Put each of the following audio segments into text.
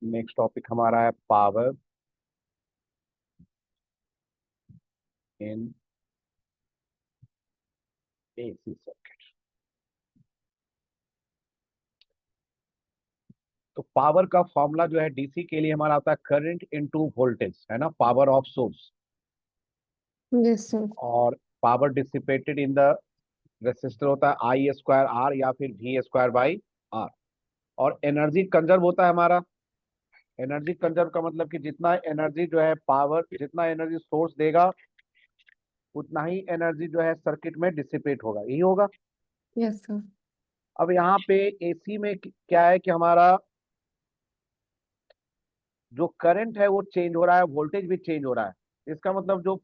Next topic हमारा है power in AC circuit. तो पावर का फॉर्मूला जो है डीसी के लिए हमारा आता है करंट इनटू वोल्टेज, है ना, power of source. Yes sir. और power dissipated in the resistor होता है आई स्क्वायर आर या फिर वी स्क्वायर बाई आर। और एनर्जी कंजर्व होता है हमारा। एनर्जी कंजर्व का मतलब कि जितना एनर्जी जो है पावर, जितना एनर्जी सोर्स देगा उतना ही एनर्जी जो है सर्किट में डिसिपेट होगा, यही होगा। Yes sir. अब यहाँ पे एसी में क्या है कि हमारा जो करंट है वो चेंज हो रहा है, वोल्टेज भी चेंज हो रहा है। इसका मतलब जो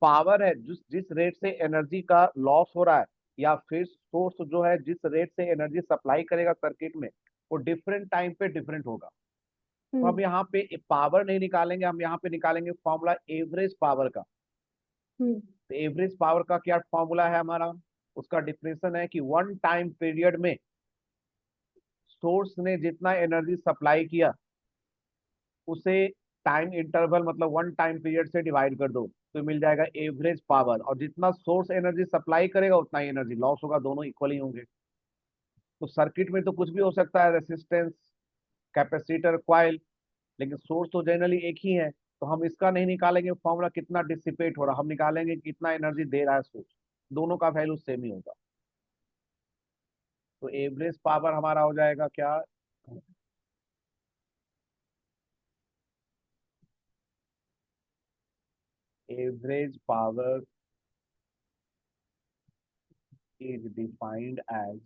पावर है, जिस जिस रेट से एनर्जी का लॉस हो रहा है, या फिर सोर्स जो है जिस रेट से एनर्जी सप्लाई करेगा सर्किट में, वो डिफरेंट टाइम पे डिफरेंट होगा। तो हम हम्म। यहाँ पे पावर नहीं निकालेंगे, हम यहाँ पे निकालेंगे फॉर्मूला एवरेज पावर का। हम्म। तो एवरेज पावर का क्या फॉर्मूला है हमारा? उसका डिफिनेशन है कि वन टाइम पीरियड में सोर्स ने जितना एनर्जी सप्लाई किया उसे टाइम इंटरवल मतलब वन टाइम पीरियड से डिवाइड कर दो, तो मिल जाएगा एवरेज पावर। और जितना सोर्स एनर्जी सप्लाई करेगा उतना ही एनर्जी लॉस होगा, दोनों इक्वल ही होंगे। तो सर्किट में तो कुछ भी हो सकता है, रेसिस्टेंस, कैपेसिटर, कॉइल, लेकिन सोर्स तो जनरली एक ही है। तो हम इसका नहीं निकालेंगे फॉर्मूला कितना डिसिपेट हो रहा, हम निकालेंगे कितना एनर्जी दे रहा है सोर्स। दोनों का वैल्यू सेम ही होगा। तो एवरेज पावर हमारा हो जाएगा क्या? Average power is defined as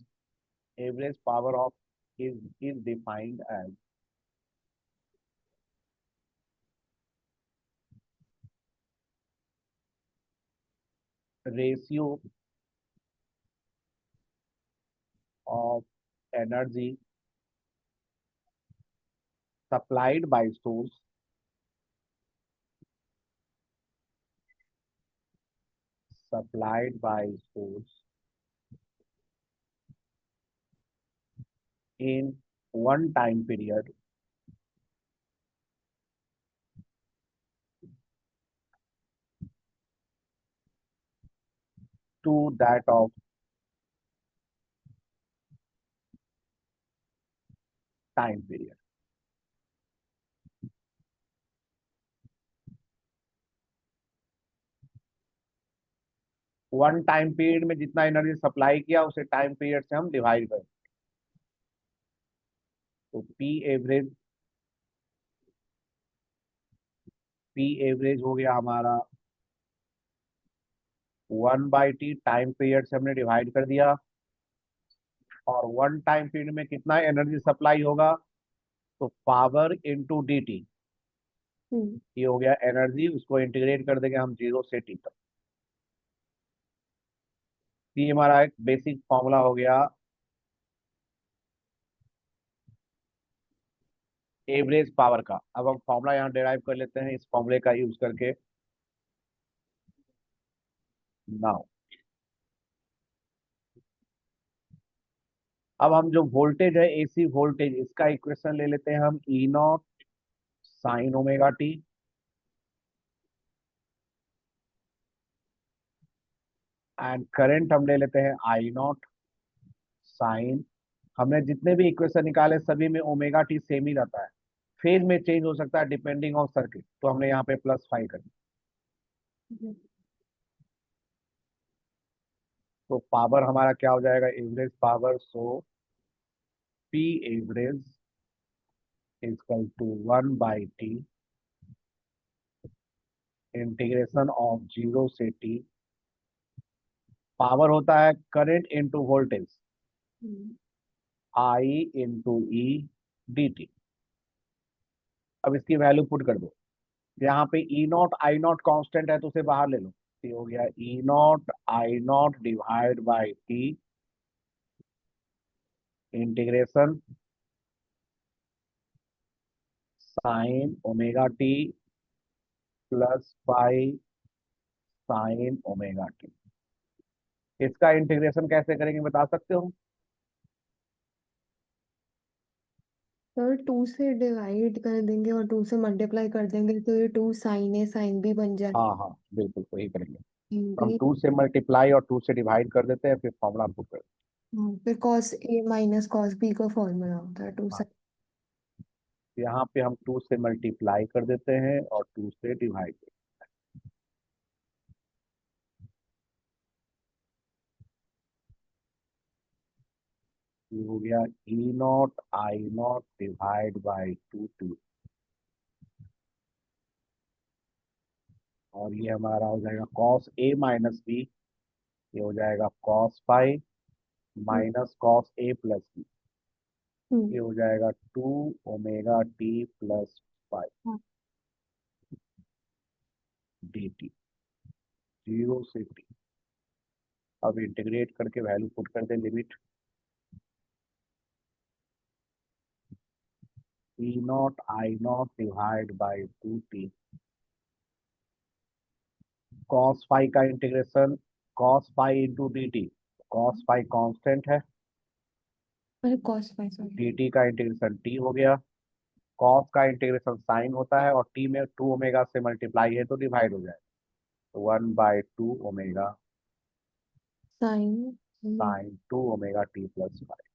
average power of is defined as ratio of energy supplied by source supplied by source in one time period to that of time period। One time period में जितना energy supply किया उसे time period से हम divide करें। तो P average हो गया हमारा 1/t, टाइम पीरियड से हमने डिवाइड कर दिया। और वन टाइम पीरियड में कितना एनर्जी सप्लाई होगा, तो पावर इंटू डी टी। हम्म। ये हो गया एनर्जी, उसको इंटीग्रेट कर देंगे हम 0 से t तक। ये हमारा एक बेसिक फॉर्मूला हो गया एवरेज पावर का। अब हम फॉर्मूला यहाँ डिराइव कर लेते हैं इस फॉर्मूले का यूज करके। नाउ अब हम जो वोल्टेज है एसी वोल्टेज, इसका इक्वेशन ले लेते हैं हम E naught sine omega T. And current हम ले लेते हैं आई नॉट साइन। हमने जितने भी इक्वेशन निकाले सभी में ओमेगा टी सेम ही रहता है, फेज में चेंज हो सकता है डिपेंडिंग ऑन सर्किट, तो हमने यहाँ पे +5 कर दिया। तो पावर हमारा क्या हो जाएगा, average power. So P average equal to 1/t integration of 0 से t। पावर होता है current into voltage, I into E D T. अब इसकी वैल्यू पुट कर दो। यहाँ पे E naught I naught constant है तो उसे बाहर ले लो। ये हो गया E naught I naught divide by T integration sine omega T plus pi sine omega T. इसका इंटीग्रेशन कैसे करेंगे बता सकते हो? सर 2 से डिवाइड कर देंगे और 2 से मल्टीप्लाई कर देंगे तो ये 2 साइन है, साइन भी बन जाए। हाँ हाँ बिल्कुल वही करेंगे। तो हम भी 2 से मल्टीप्लाई और 2 से डिवाइड कर देते हैं, फिर फॉर्मूला पुट कर देते हाँ, फिर cos A minus cos B का फॉर्मूला होता है 2 हैं। हाँ, साइन। तो यहाँ पे हम 2 से मल्टीप्लाई कर देते हैं और 2 से डिवाइड। ये हो गया E naught I naught divide by 2t, और ये हमारा हो जाएगा कॉस ए माइनस बी, ये हो जाएगा cos pi minus cos A plus B, हम्म, ये हो जाएगा 2 ओमेगा टी प्लस 5 हाँ, डी टी, 0 से t। अब इंटीग्रेट करके वैल्यू पुट कर दे, limit E naught I naught divide by 2t, cos phi का integration cos phi into D T, cos phi constant है, अरे cos phi sorry. D T का इंटीग्रेशन टी हो गया, कॉस का इंटीग्रेशन साइन होता है, और टी में 2 ओमेगा से मल्टीप्लाई है तो डिवाइड हो जाएगा, तो 1/2 omega sine sine 2 omega T plus 5।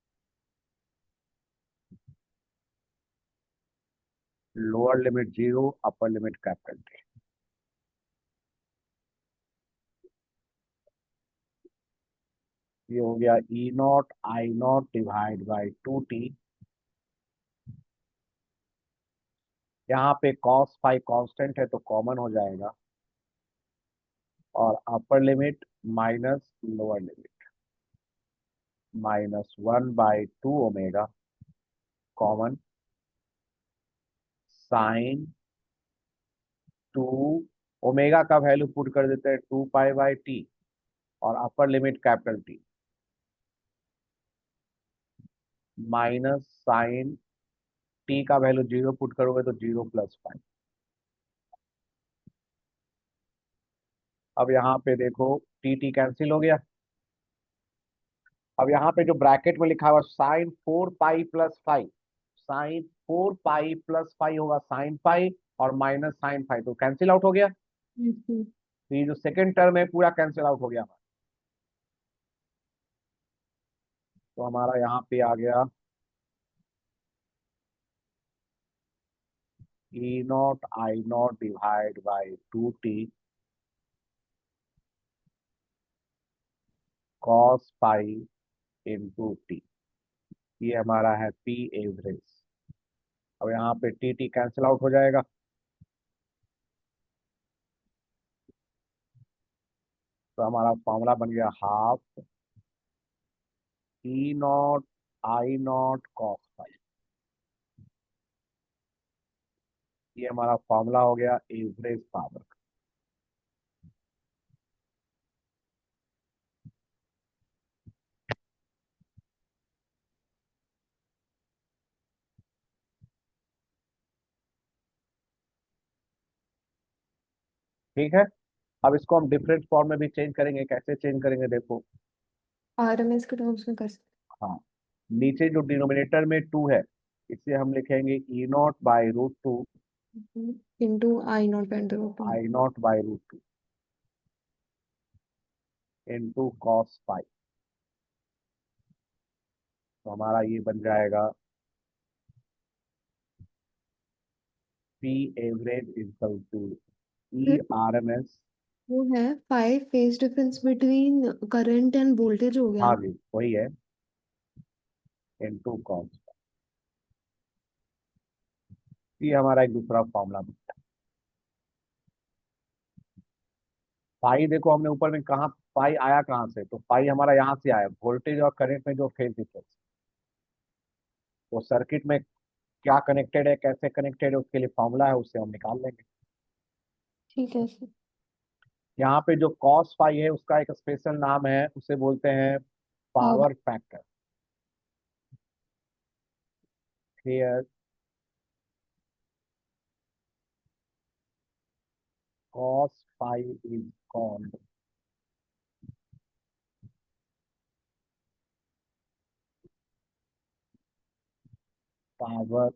Lower limit 0, upper limit capital T. ये हो गया E naught I naught divide by 2t। यहाँ पे कॉस फाई कांस्टेंट है तो कॉमन हो जाएगा, और upper limit minus lower limit -1/2 omega common sine 2 omega का वैल्यू पुट कर देते हैं 2 पाई/टी, और upper limit capital T minus sine T का वैल्यू 0 पुट करोगे तो 0 + 5। अब यहाँ पे देखो टी टी कैंसिल हो गया। अब यहाँ पे जो ब्रैकेट में लिखा हुआ sin 4 पाई + 5, sin 4 पाई + 5 होगा साइन पाई, और माइनस साइन फाई, तो कैंसिल आउट हो गया। तो ये जो सेकंड टर्म है पूरा कैंसिल आउट हो गया हमारा। तो हमारा यहाँ पे आ गया E naught I naught divide by 2t cos pi into T, ये हमारा है पी एवरेज। अब यहाँ पे टी टी कैंसिल आउट हो जाएगा, तो हमारा फॉर्मूला बन गया half E naught I naught cos phi. ये हमारा फॉर्मूला हो गया एवरेज पावर। ठीक है, अब इसको हम डिफरेंट फॉर्म में भी चेंज करेंगे। कैसे चेंज करेंगे देखो। आरएमएस के टर्म्स में कर हाँ, नीचे जो डिनोमिनेटर में 2 है, इसे हम लिखेंगे ई नॉट बाई √2 सकते इंटू आई नॉट पेंट root I naught by √2 into cos phi. तो हमारा ये बन जाएगा P average equal to E R M S. वो है 5 phase difference between current and voltage हो गया हाँ ना। जी वही है, इंटू कॉस। ये हमारा एक दूसरा फॉर्मूला। पाई देखो हमने ऊपर में कहा, पाई आया कहाँ से, तो पाई हमारा यहाँ से आया, वोल्टेज और करंट में जो फेज डिफरेंस। वो सर्किट में क्या कनेक्टेड है, कैसे कनेक्टेड है, उसके लिए फॉर्मूला है, उससे हम निकाल लेंगे। ठीक है सर। यहाँ पे जो कॉस फाई है उसका एक स्पेशल नाम है, उसे बोलते हैं power. Power factor. Here cos phi is called power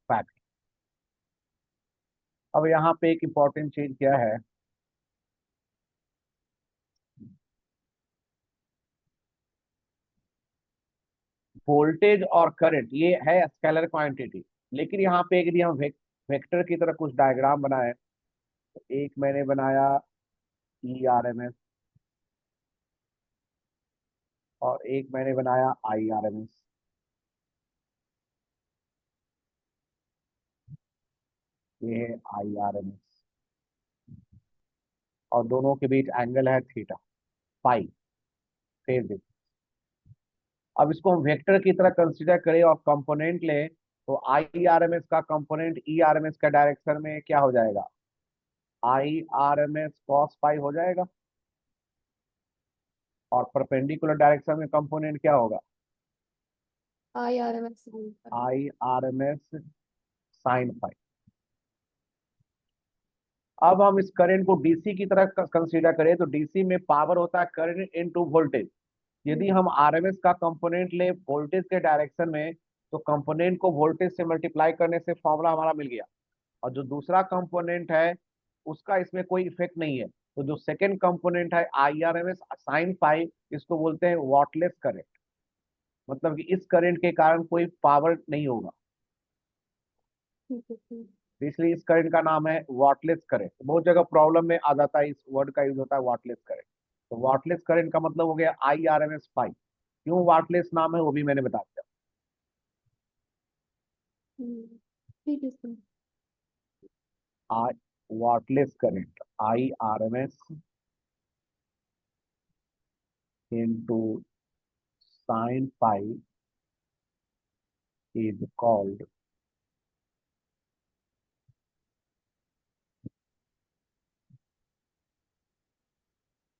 factor. अब यहाँ पे एक इंपॉर्टेंट चीज क्या है, वोल्टेज और करंट ये है स्केलर क्वांटिटी, लेकिन यहाँ पे यदि हम वेक्टर की तरह कुछ डायग्राम बनाए, तो एक मैंने बनाया ई आर एम एस और एक मैंने बनाया आई आर एम एस। ये है आई आर एम एस और दोनों के बीच एंगल है थीटा, फाई, फेज। अब इसको हम वेक्टर की तरह कंसीडर करें और कंपोनेंट लें, तो आई आर एम एस का component E R M S का डायरेक्शन में क्या हो जाएगा, I R M S cos phi हो जाएगा, और परपेंडिकुलर डायरेक्शन में कंपोनेंट क्या होगा, IRMS। I R M S sine phi. अब हम इस करंट को डीसी की तरह कंसीडर करें, तो डीसी में पावर होता है करंट इनटू वोल्टेज। यदि हम आरएमएस का कंपोनेंट ले वोल्टेज के डायरेक्शन में, तो कंपोनेंट को वोल्टेज से मल्टीप्लाई करने से फॉर्मूला हमारा मिल गया। और जो दूसरा कंपोनेंट है उसका इसमें कोई इफेक्ट नहीं है, तो जो सेकंड कंपोनेंट है I R M S sine phi, इसको बोलते हैं वॉटलेस करंट। मतलब कि इस करंट के कारण कोई पावर नहीं होगा, ठीक है, ठीक। इसलिए इस करंट का नाम है वॉटलेस करंट। बहुत जगह प्रॉब्लम में आ जाता है, इस वर्ड का यूज होता है वॉटलेस करंट। तो वॉटलेस करंट का मतलब हो गया I R M S phi. क्यों वॉटलेस नाम है वो भी मैंने बता दिया। ठीक है sir. I wattless current I R M S into sine phi is called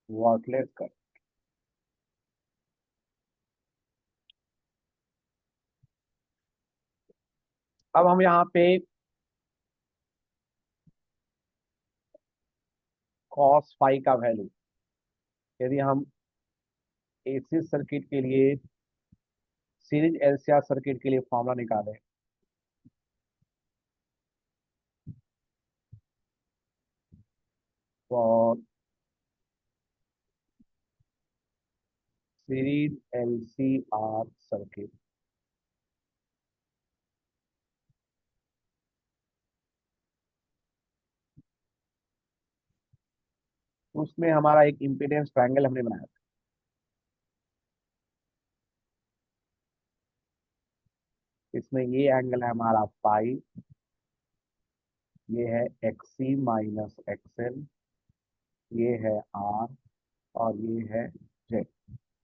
wattless current. अब हम यहाँ पे cos फाइव का वैल्यू, यदि हम एसी सर्किट के लिए सीरीज एलसीआर सर्किट के लिए फॉर्मूला निकालें, फॉर सीरीज एलसीआर सर्किट, उसमें हमारा एक इम्पीडेंस ट्रायंगल हमने बनाया था। इसमें ये एंगल है हमारा फाई, ये है एक्सी माइनस एक्सएल, ये है आर, और ये है जेड।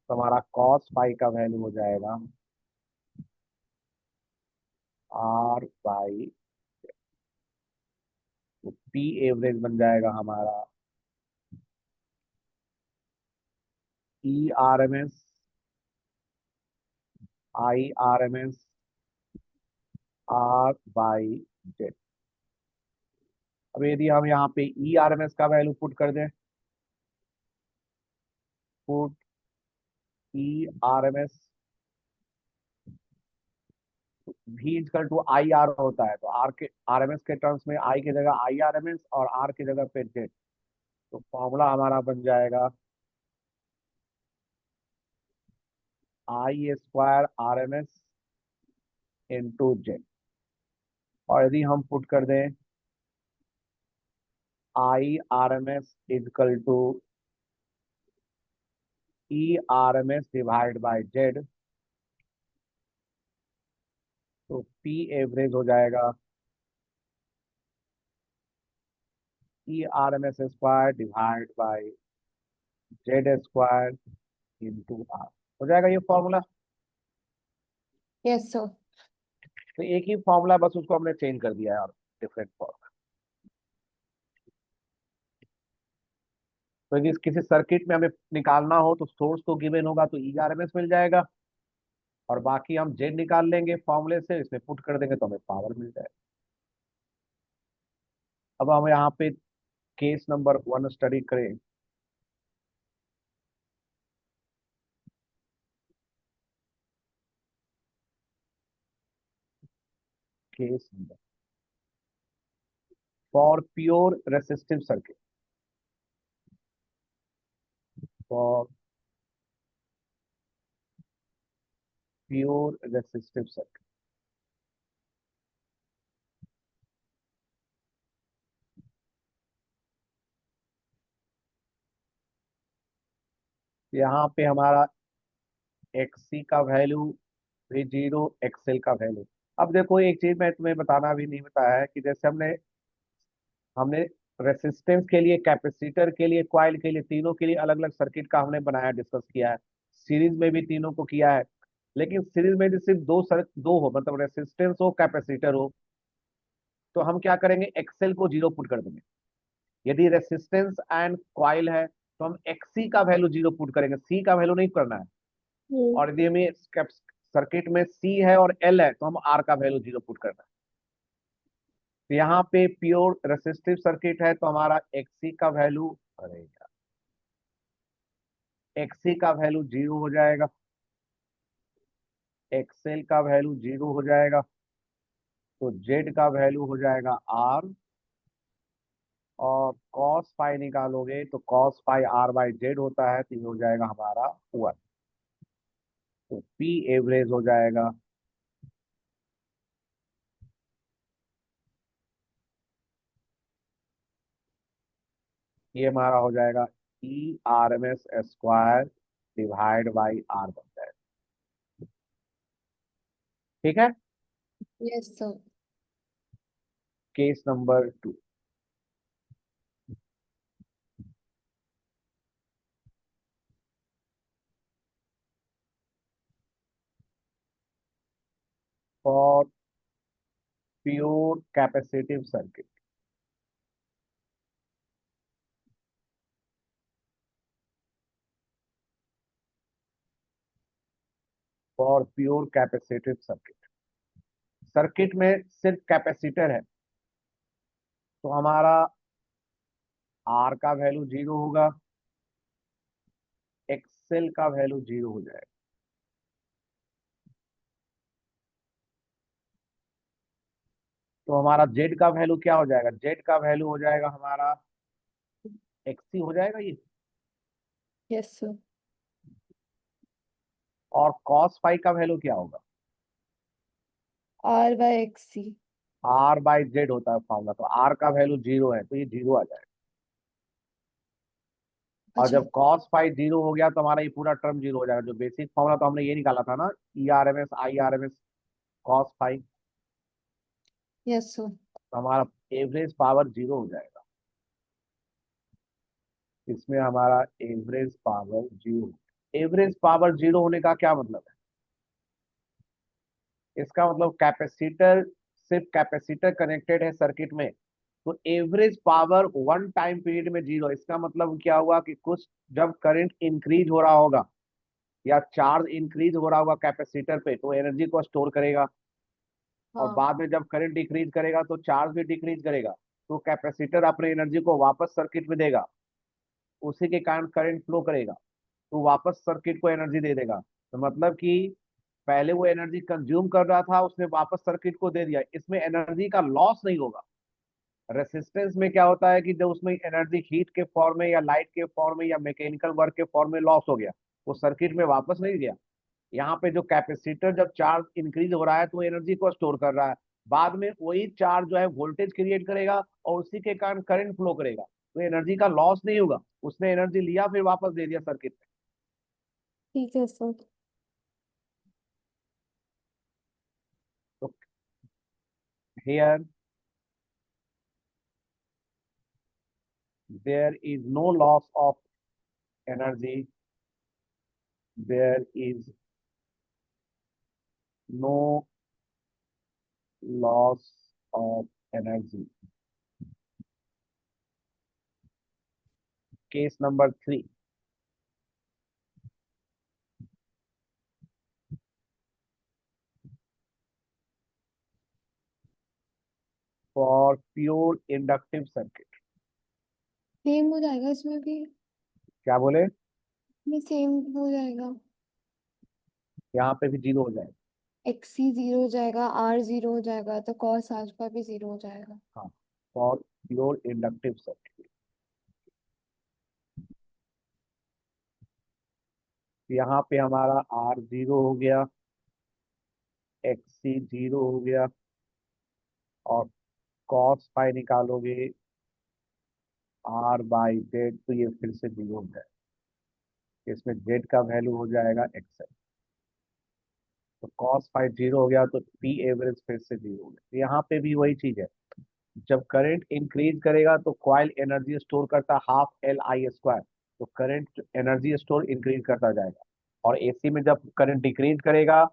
तो हमारा कॉस फाई का वैल्यू हो जाएगा आर बाई, तो पी एवरेज बन जाएगा हमारा E R M S I R M S R by Z. अब यदि हम यहाँ पे ई आर एम एस का वैल्यू पुट कर दें, put E R M S, भी इक्वल टू आई आर होता है, तो आर के आर एम एस के टर्म्स में आई की जगह आई आर एम एस और आर की जगह पे जेड। तो फॉर्मूला हमारा बन जाएगा I square R M S into Z. और यदि हम पुट कर दें I R M S equal to E R M S divide by Z, तो पी एवरेज हो जाएगा E R M S square divide by Z square into R. हो जाएगा ये फॉर्मूला। Yes sir. तो एक ही फॉर्मूला, बस उसको हमने चेंज कर दिया है और डिफरेंट फॉर्मूला। तो यदि किसी सर्किट में हमें निकालना हो तो सोर्स तो गिवन होगा, तो ई आर एम एस मिल जाएगा, और बाकी हम जेड निकाल लेंगे फॉर्मूले से, इसमें पुट कर देंगे तो हमें पावर मिल जाएगा। अब हम यहाँ पे केस नंबर 1 स्टडी करें। Case number for pure resistive circuit, for pure resistive circuit. यहाँ पे हमारा एक्सी का वैल्यू भी जीरो, एक्सएल का वैल्यू। अब देखो एक चीज मैं तुम्हें बताना भी नहीं बताया है कि जैसे हमने हमने रेसिस्टेंस के लिए, कैपेसिटर के लिए, कॉइल के लिए, तीनों के लिए अलग अलग सर्किट का हमने बनाया, डिस्कस किया है। सीरीज में भी तीनों को किया है। लेकिन सीरीज में यदि सिर्फ दो हो, मतलब रेसिस्टेंस हो, कैपेसिटर हो, तो हम क्या करेंगे, एक्सएल को जीरो पुट कर देंगे। यदि रेसिस्टेंस एंड कॉइल है तो हम एक्सी का वैल्यू जीरो पुट करेंगे, सी का वैल्यू नहीं करना है। हम्म। और यदि हमें सर्किट में सी है और एल है तो हम आर का वैल्यू जीरो पुट करना है। तो यहाँ पे प्योर रेसिस्टिव सर्किट है तो हमारा एक्सी का वैल्यू, अरे एक्सी का वैल्यू जीरो हो जाएगा, एक्सएल का वैल्यू जीरो हो जाएगा, तो जेड का वैल्यू हो जाएगा आर। और कॉस फाई निकालोगे तो cos phi R by Z होता है, तो ये हो जाएगा हमारा वन। तो पी एवरेज हो जाएगा, ये हमारा हो जाएगा E R M S square divide by R बन जाएगा। ठीक है। Yes sir. Case number 2, for pure capacitive circuit, for pure capacitive circuit, circuit में सिर्फ कैपेसिटर है तो हमारा आर का वैल्यू जीरो होगा, एक्सएल का वैल्यू जीरो हो जाएगा। तो हमारा जेड का वैल्यू क्या हो जाएगा, जेड का वैल्यू हो जाएगा हमारा एक्सी हो जाएगा ये। Yes sir. और कॉस फाई का वैल्यू क्या होगा, R by X C. R by Z होता है फॉर्मूला, तो आर का वैल्यू जीरो है तो ये जीरो आ जाएगा। और अच्छा। जब कॉस फाई जीरो हो गया तो हमारा ये पूरा टर्म जीरो हो जाएगा। जो बेसिक फॉर्मूला तो हमने ये निकाला था ना, E R M S I R M S cos phi, yes sir. तो हमारा एवरेज पावर जीरो हो जाएगा। इसमें हमारा average power zero, average power zero होने का क्या मतलब है, इसका मतलब कैपेसिटर, सिर्फ कैपेसिटर कनेक्टेड है सर्किट में तो average power one time period में जीरो। इसका मतलब क्या हुआ कि कुछ जब करंट इंक्रीज हो रहा होगा या चार्ज इंक्रीज हो रहा होगा कैपेसिटर पे तो एनर्जी को स्टोर करेगा, और हाँ। बाद में जब करंट डिक्रीज करेगा तो चार्ज भी डिक्रीज करेगा, तो कैपेसिटर अपने एनर्जी को वापस सर्किट में देगा, उसी के कारण करंट फ्लो करेगा, तो वापस सर्किट को एनर्जी दे देगा। तो मतलब कि पहले वो एनर्जी कंज्यूम कर रहा था, उसने वापस सर्किट को दे दिया, इसमें एनर्जी का लॉस नहीं होगा। रेसिस्टेंस में क्या होता है कि जब उसमें एनर्जी हीट के फॉर्म में या लाइट के फॉर्म में या मैकेनिकल वर्क के फॉर्म में लॉस हो गया, वो सर्किट में वापस नहीं गया। यहाँ पे जो कैपेसिटर जब चार्ज इंक्रीज हो रहा है तो एनर्जी को स्टोर कर रहा है, बाद में वही चार्ज जो है वोल्टेज क्रिएट करेगा और उसी के कारण करंट फ्लो करेगा, तो एनर्जी का लॉस नहीं होगा। उसने एनर्जी लिया फिर वापस दे दिया सर्किट में। ठीक है सर। तो here there is no loss of energy, there is no loss of energy. Case number 3, for pure inductive circuit. Same हो जाएगा इसमें भी। क्या बोले, इसमें सेम हो जाएगा। यहाँ पे भी जीरो हो जाएगा। XC जीरो हो जाएगा, R जीरो हो जाएगा, तो cos अल्फा भी जीरो हो जाएगा। हाँ, फॉर प्योर इंडक्टिव सर्किट। यहाँ पे हमारा R जीरो हो गया, XC जीरो हो गया, और cos फाई निकालोगे R/Z, तो ये फिर से जीरो हो जाएगा। इसमें Z का वैल्यू हो जाएगा XL। तो cos फाई जीरो हो गया, तो P एवरेज फिर से जीरो हो गया। तो यहाँ पे भी वही चीज है, जब करंट इंक्रीज करेगा तो कॉइल एनर्जी स्टोर करता ½ Li², तो करंट एनर्जी स्टोर इंक्रीज करता जाएगा। और एसी में जब करंट डिक्रीज करेगा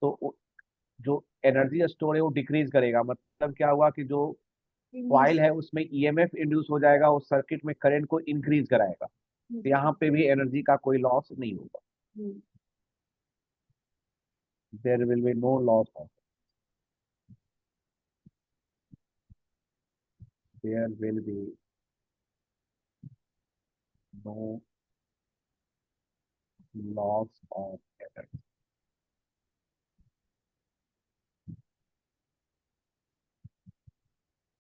तो जो एनर्जी स्टोर है वो डिक्रीज करेगा। मतलब क्या हुआ कि जो इंड्यूस। कॉइल है उसमें ईएमएफ इंड्यूस हो जाएगा, उस सर्किट में करंट को इंक्रीज कराएगा। तो यहाँ पे भी एनर्जी का कोई लॉस नहीं होगा, there will be no loss of, there will be no loss of energy.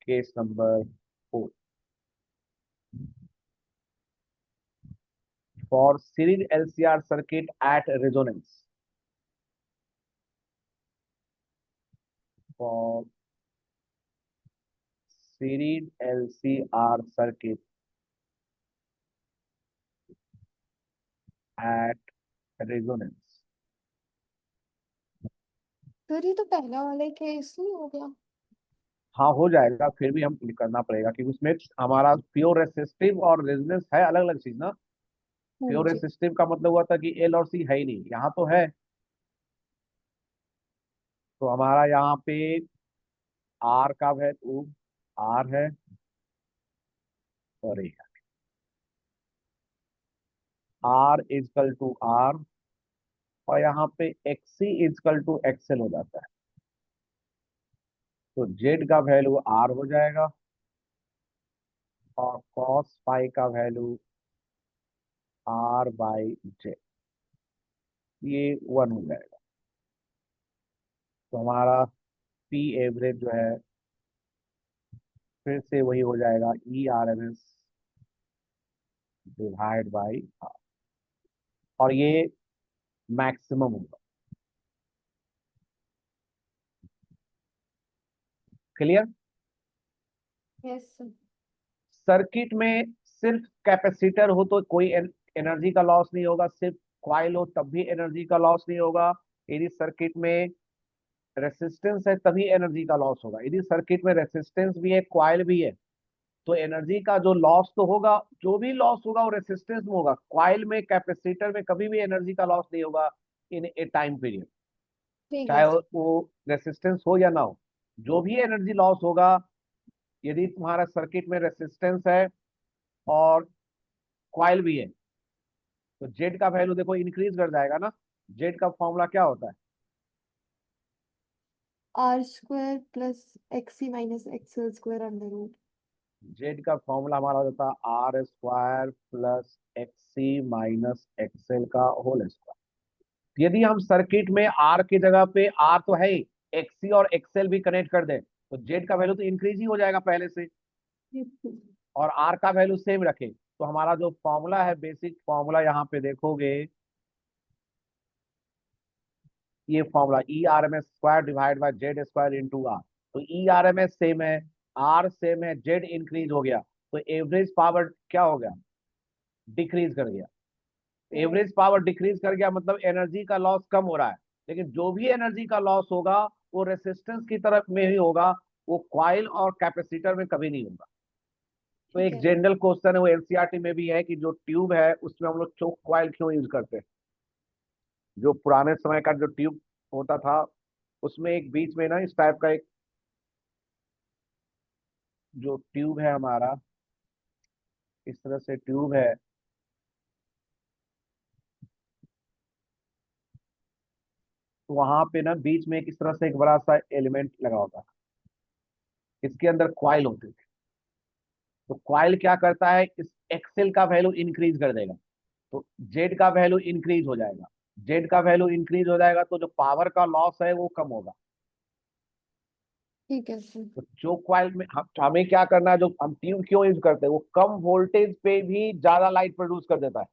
Case number 4, for series LCR circuit at resonance, for series LCR circuit at resonance। Sir ये तो पहला वाला ही केस नहीं हो गया? हाँ हो जाएगा, फिर भी हम करना पड़ेगा क्योंकि उसमें हमारा प्योर रेसिस्टिव और रेजिस्टेंस है, अलग अलग चीज ना। हाँ प्योर जी। रेसिस्टिव का मतलब हुआ था कि एल और सी है ही नहीं, यहाँ तो है। तो हमारा यहाँ पे आर का वैल्यू आर है, और आर इजकल टू आर, और यहाँ पे एक्सी इजकल टू एक्सएल हो जाता है। तो जेड का वैल्यू आर हो जाएगा, और cos फाई का वैल्यू R/J, ये 1 हो जाएगा। तो हमारा P एवरेज जो है फिर से वही हो जाएगा, E/RMS डिवाइड बाई R, और ये मैक्सिमम होगा। क्लियर? Yes sir. सर्किट में सिर्फ कैपेसिटर हो तो कोई एनर्जी का लॉस नहीं होगा, सिर्फ कॉइल हो तब भी एनर्जी का लॉस नहीं होगा। यदि सर्किट में रेसिस्टेंस है तभी एनर्जी का लॉस होगा। यदि सर्किट में रेसिस्टेंस भी है, कॉइल भी है, तो एनर्जी का जो लॉस तो होगा, जो भी लॉस होगा वो रेसिस्टेंस में होगा। कॉइल में, कैपेसिटर में कभी भी एनर्जी का लॉस नहीं होगा इन ए टाइम पीरियड, ठीक है चाहे सर। वो रेसिस्टेंस हो या ना हो। जो भी एनर्जी लॉस होगा, यदि तुम्हारा सर्किट में रेसिस्टेंस है और कॉइल भी है, तो जेड का वैल्यू देखो इंक्रीज कर जाएगा ना। जेड का फॉर्मूला क्या होता है? R² plus XC minus XL² under root. Z का फॉर्मूला हमारा हो जाता है R² प्लस XC - XL का होल स्क्वायर। यदि हम सर्किट में आर की जगह पे, आर तो है ही, एक्सी और एक्सएल भी कनेक्ट कर दें, तो जेड का वैल्यू तो इंक्रीज ही हो जाएगा पहले से, और आर का वैल्यू सेम रखें। तो हमारा जो फॉर्मूला है, बेसिक फॉर्मूला यहाँ पे देखोगे, ये formula E/RMS² divide by Z² into R. तो E/RMS सेम है, आर सेम है, जेड इंक्रीज हो गया, तो एवरेज पावर क्या हो गया? डिक्रीज कर गया। एवरेज पावर डिक्रीज कर गया मतलब एनर्जी का लॉस कम हो रहा है। लेकिन जो भी एनर्जी का लॉस होगा वो रेसिस्टेंस की तरफ में ही होगा, वो कॉइल और कैपेसिटर में कभी नहीं होगा। तो ठीक एक है। जनरल क्वेश्चन है, वो एनसीईआरटी में भी है कि जो ट्यूब है उसमें हम लोग चोक कॉइल क्यों यूज करते हैं। जो पुराने समय का जो ट्यूब होता था, उसमें एक बीच में ना इस टाइप का एक जो ट्यूब है हमारा, इस तरह से ट्यूब है, तो वहां पे ना बीच में एक इस तरह से एक बड़ा सा एलिमेंट लगा होता है, इसके अंदर कॉइल होते थे। तो कॉइल क्या करता है, इस एक्सेल का वैल्यू इंक्रीज कर देगा, तो जेड का वैल्यू इंक्रीज हो जाएगा। जेड का वैल्यू इंक्रीज हो जाएगा तो जो पावर का लॉस है वो कम होगा। ठीक है सर। तो जो कॉइल में हमें क्या करना है, जो हम ट्यूब क्यों यूज करते हैं, वो कम वोल्टेज पे भी ज्यादा लाइट प्रोड्यूस कर देता है।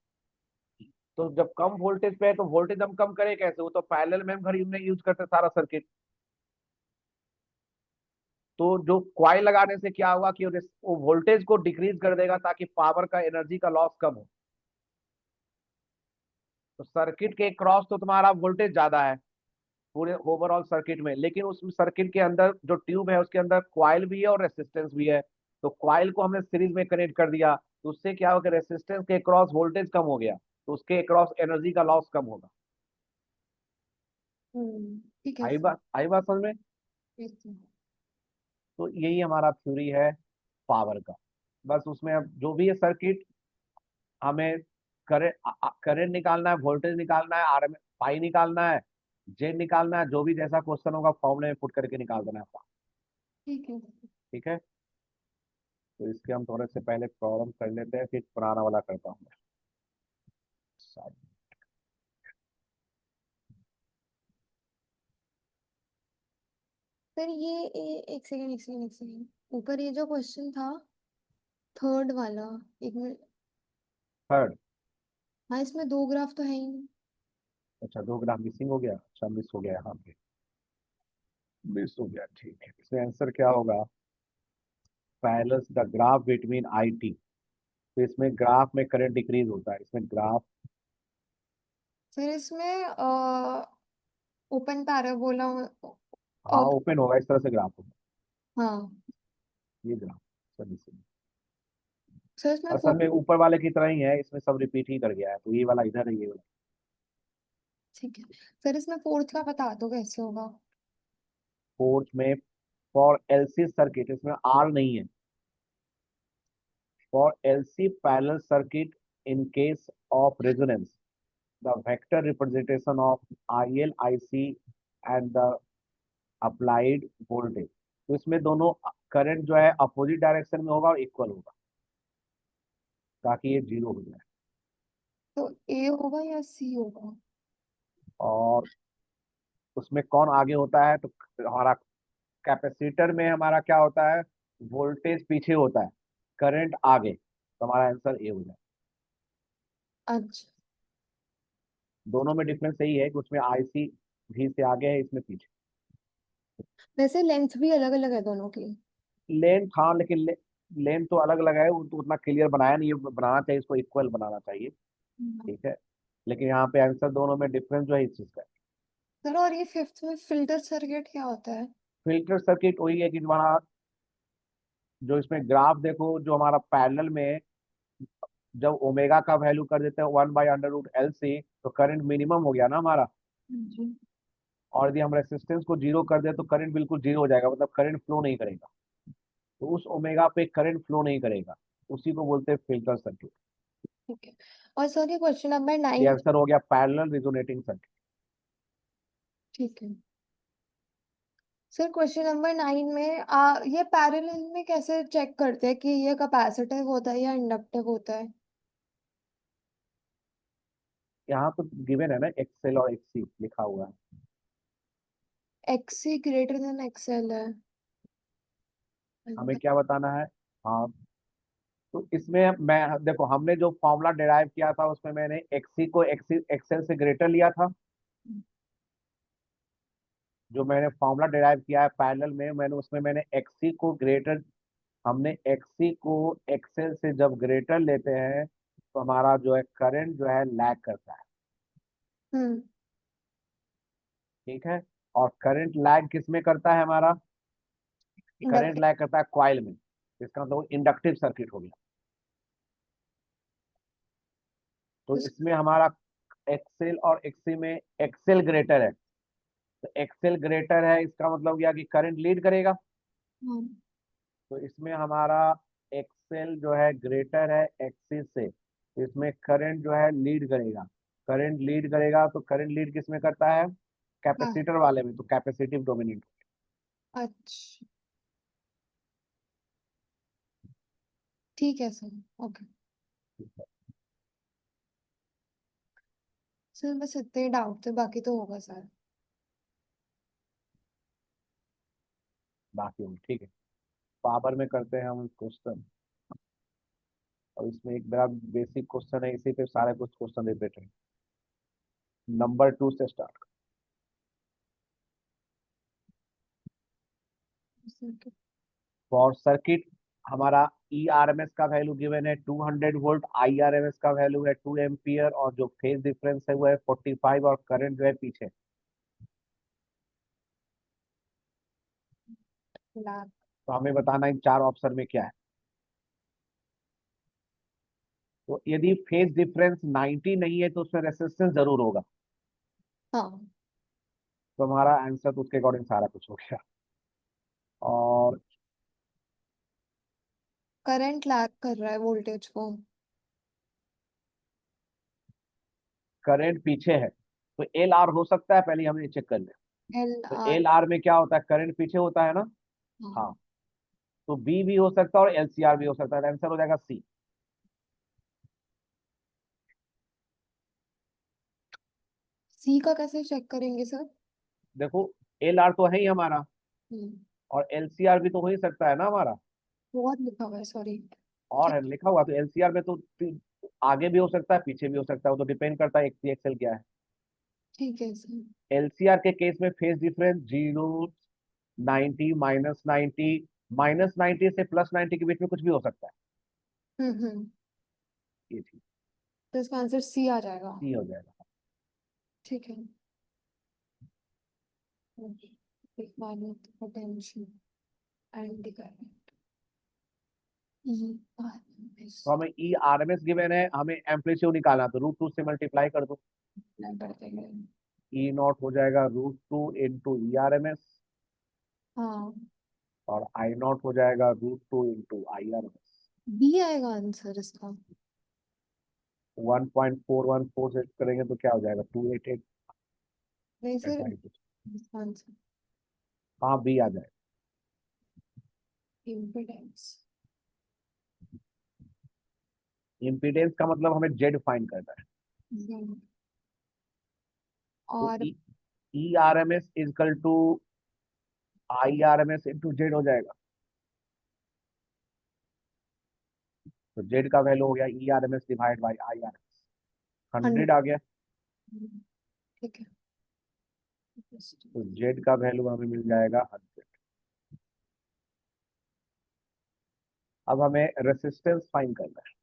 तो जब कम वोल्टेज पे है तो वोल्टेज हम कम करें कैसे, वो तो पैरेलल में हम घर में यूज करते हैं सारा सर्किट। तो जो क्वाइल लगाने से क्या होगा कि वो वोल्टेज को डिक्रीज कर देगा ताकि पावर का एनर्जी का लॉस कम हो। तो सर्किट के क्रॉस तो तुम्हारा वोल्टेज ज्यादा है पूरे ओवरऑल सर्किट में, लेकिन उस सर्किट के अंदर जो ट्यूब है उसके अंदर क्वाइल भी है और रेसिस्टेंस भी है। तो क्वाइल को हमने सीरीज में कनेक्ट कर दिया तो उससे क्या होगा, रेसिस्टेंस के क्रॉस वोल्टेज कम हो गया तो उसके क्रॉस एनर्जी का लॉस कम होगा। ठीक है आई सर। बात, आई बात समझ में। ठीक है। तो यही हमारा थ्योरी है पावर का। बस उसमें अब जो भी है सर्किट, हमें करंट करंट निकालना है, वोल्टेज निकालना है, आर एम पाई निकालना है, जेड निकालना है, जो भी जैसा क्वेश्चन होगा फॉर्मूले में पुट करके निकाल देना है। ठीक है। ठीक है। तो इसके हम थोड़े से पहले प्रॉब्लम कर लेते हैं, फिर पुराना वाला करता हूँ मैं। सर एक सेकेंड एक सेकेंड एक सेकेंड, ऊपर ये जो क्वेश्चन था थर्ड वाला, एक मिनट। थर्ड। हाँ, इसमें दो ग्राफ तो है ही नहीं। अच्छा, 2 ग्राम मिसिंग हो गया, अच्छा मिस हो गया यहाँ पे, मिस हो गया, ठीक है। इसमें आंसर क्या होगा, parallel the graph between I T. तो इसमें ग्राफ में करंट डिक्रीज होता है, इसमें ग्राफ। सर इसमें ओपन पैराबोला हाँ और ओपन होगा, इस तरह से ग्राफ होगा, हाँ ये ग्राफ सभी से। सर इसमें असल में ऊपर वाले की तरह ही है, इसमें सब रिपीट ही कर गया है, तो ये वाला इधर है, ये वाला। ठीक है। सर इसमें फोर्थ का बता दो कैसे होगा। फोर्थ में फॉर एलसी सर्किट, इसमें आर नहीं है। For LC parallel circuit in case of resonance the vector representation of IL, IC and the applied voltage। तो इसमें दोनों करंट जो है अपोजिट डायरेक्शन में होगा और इक्वल होगा ताकि ये जीरो हो जाए। तो ए होगा या सी होगा। और उसमें कौन आगे होता है, तो हमारा कैपेसिटर में हमारा क्या होता है, वोल्टेज पीछे होता है, करंट आगे, तो हमारा आंसर ए हो जाए। अच्छा। दोनों में डिफरेंस यही है कि उसमें आईसी भी से आगे है, इसमें पीछे। वैसे लेंथ भी अलग अलग है दोनों की। लेंथ, हाँ लेकिन लेंथ तो अलग अलग है, वो तो उतना क्लियर बनाया नहीं है, बनाना चाहिए, इसको इक्वल बनाना चाहिए। ठीक है। लेकिन यहाँ पे आंसर दोनों में डिफरेंस जो है इस चीज का है। सर और ये फिफ्थ में फिल्टर सर्किट क्या होता है। फिल्टर सर्किट वही है कि तुम्हारा जो इसमें ग्राफ देखो, जो हमारा पैरेलल में जब ओमेगा का वैल्यू कर देते हैं 1/√LC, तो करंट मिनिमम हो गया ना हमारा। जी। और यदि हम रेसिस्टेंस को जीरो कर दे तो करंट बिल्कुल जीरो हो जाएगा, मतलब करंट फ्लो नहीं करेगा। तो उस ओमेगा पे करंट फ्लो नहीं करेगा, उसी को बोलते हैं फिल्टर सर्किट। ठीक है। और सर ये क्वेश्चन नंबर ये 9। आंसर हो गया पैरेलल रिजोनेटिंग सर्किट। ठीक है। सर क्वेश्चन नंबर 9 में ये पैरेलल में कैसे चेक करते हैं कि ये कैपेसिटिव होता है या इंडक्टिव होता है। यहाँ तो गिवन है ना, एक्सएल और एक्सी लिखा हुआ है। एक्सी ग्रेटर देन एक्सएल है। हमें क्या बताना है। हाँ, तो इसमें मैं देखो, हमने जो फॉर्मूला डिराइव किया था उसमें मैंने एक्सी को एक्सी एक्सएल से ग्रेटर लिया था। जो मैंने फॉर्मूला डिराइव किया है पैरेलल में, मैंने उसमें मैंने एक्सी को ग्रेटर, हमने एक्सी को एक्सएल से जब ग्रेटर लेते हैं तो हमारा जो है करंट जो है लैग करता है। हम्म। ठीक है। और करंट लैग किस में करता है हमारा, करंट इंडक्टिव। लैग करता है कॉइल में, इसका मतलब इंडक्टिव सर्किट हो गया। तो इसमें हमारा एक्सेल और एक्सी में एक्सेल ग्रेटर है, तो एक्सेल ग्रेटर है इसका मतलब क्या कि करंट लीड करेगा। तो इसमें हमारा एक्सेल जो है ग्रेटर है एक्सी से, तो इसमें करंट जो है लीड करेगा। करंट लीड करेगा तो करंट लीड किस में करता है, हाँ। कैपेसिटर वाले में, तो कैपेसिटिव डोमिनेंट। अच्छा। ठीक है सर। ओके। सर बस इतने डाउट थे, बाकी तो होगा सर। बाकी हम ठीक है। पावर में करते हैं हम क्वेश्चन। और इसमें एक बड़ा बेसिक क्वेश्चन है, इसी पे सारे कुछ क्वेश्चन रिपीट है। नंबर 2 से स्टार्ट। फॉर सर्किट हमारा ई आर एम एस का वैल्यू गिवन है 200 volt, I R M S का वैल्यू है 2 एम्पियर, और जो फेज डिफरेंस है वो है 45, और करंट जो है पीछे। लाख। तो हमें बताना इन चार ऑप्शन में क्या है। तो यदि फेज डिफरेंस 90 नहीं है तो उसमें रेसिस्टेंस जरूर होगा। हाँ, तो हमारा आंसर तो उसके अकॉर्डिंग सारा कुछ हो गया। और करंट लैग कर रहा है वोल्टेज को। करंट पीछे है, तो एल आर हो सकता है, पहले हमें चेक कर ले। एल तो आर। एल आर में क्या होता है, करंट पीछे होता है ना। हाँ। हाँ, तो बी भी हो सकता है और एल सी आर भी हो सकता है, आंसर हो जाएगा सी। सी का कैसे चेक करेंगे सर? देखो, एल आर तो है ही हमारा, हम्म। और एल सी आर भी तो हो ही सकता है ना हमारा। बहुत लिखा हुआ है, सॉरी। और है ठीक। लिखा हुआ, तो एल सी आर में तो आगे भी हो सकता है पीछे भी हो सकता है, वो तो डिपेंड करता है एक्सी एक्सएल क्या है। ठीक है सर। एल सी आर के केस में फेज डिफरेंस 0, 90, -90, -90 से +90 के बीच में कुछ भी हो सकता है। हम्म। ये चीज तो इसका आंसर सी आ जाएगा। सी हो जाएगा। ठीक है। Potential and current. तो हमें E R M S given है, हमें एम्पलीट्यूड निकालना, तो √2 से मल्टीप्लाई कर दो। ई नॉट हो जाएगा √2 into E R M S, हाँ, और आई नॉट हो जाएगा √2 into I R M S. B आएगा आंसर इसका। 1.414 से करेंगे तो क्या हो जाएगा, 288 नहीं सर, ऐसा ही कुछ। इसका आंसर हाँ, बी आ जाएगा। इम्पिडेंस। इम्पीडेंस का मतलब हमें जेड फाइंड करना है। तो और E R M S equal to I R M S into Z हो जाएगा। तो जेड का वैल्यू हो गया E R M S divide by I R M S, 100 100। आ गया। ठीक है। तो जेड का वैल्यू हमें मिल जाएगा 100। अब हमें रेसिस्टेंस फाइंड करना है।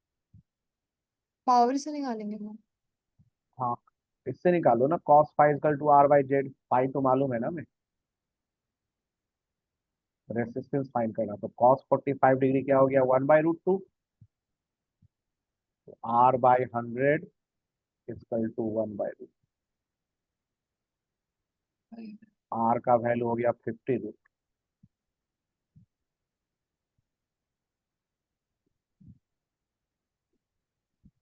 पावर से निकालेंगे वो। हाँ, इससे निकालो ना, cos phi equal to R by Z, phi तो मालूम है ना हमें। रेसिस्टेंस फाइंड करना, तो cos 45 डिग्री क्या हो गया, 1/√2। तो R by 100 equal to 1/√2। R का वैल्यू हो गया 50 रूट।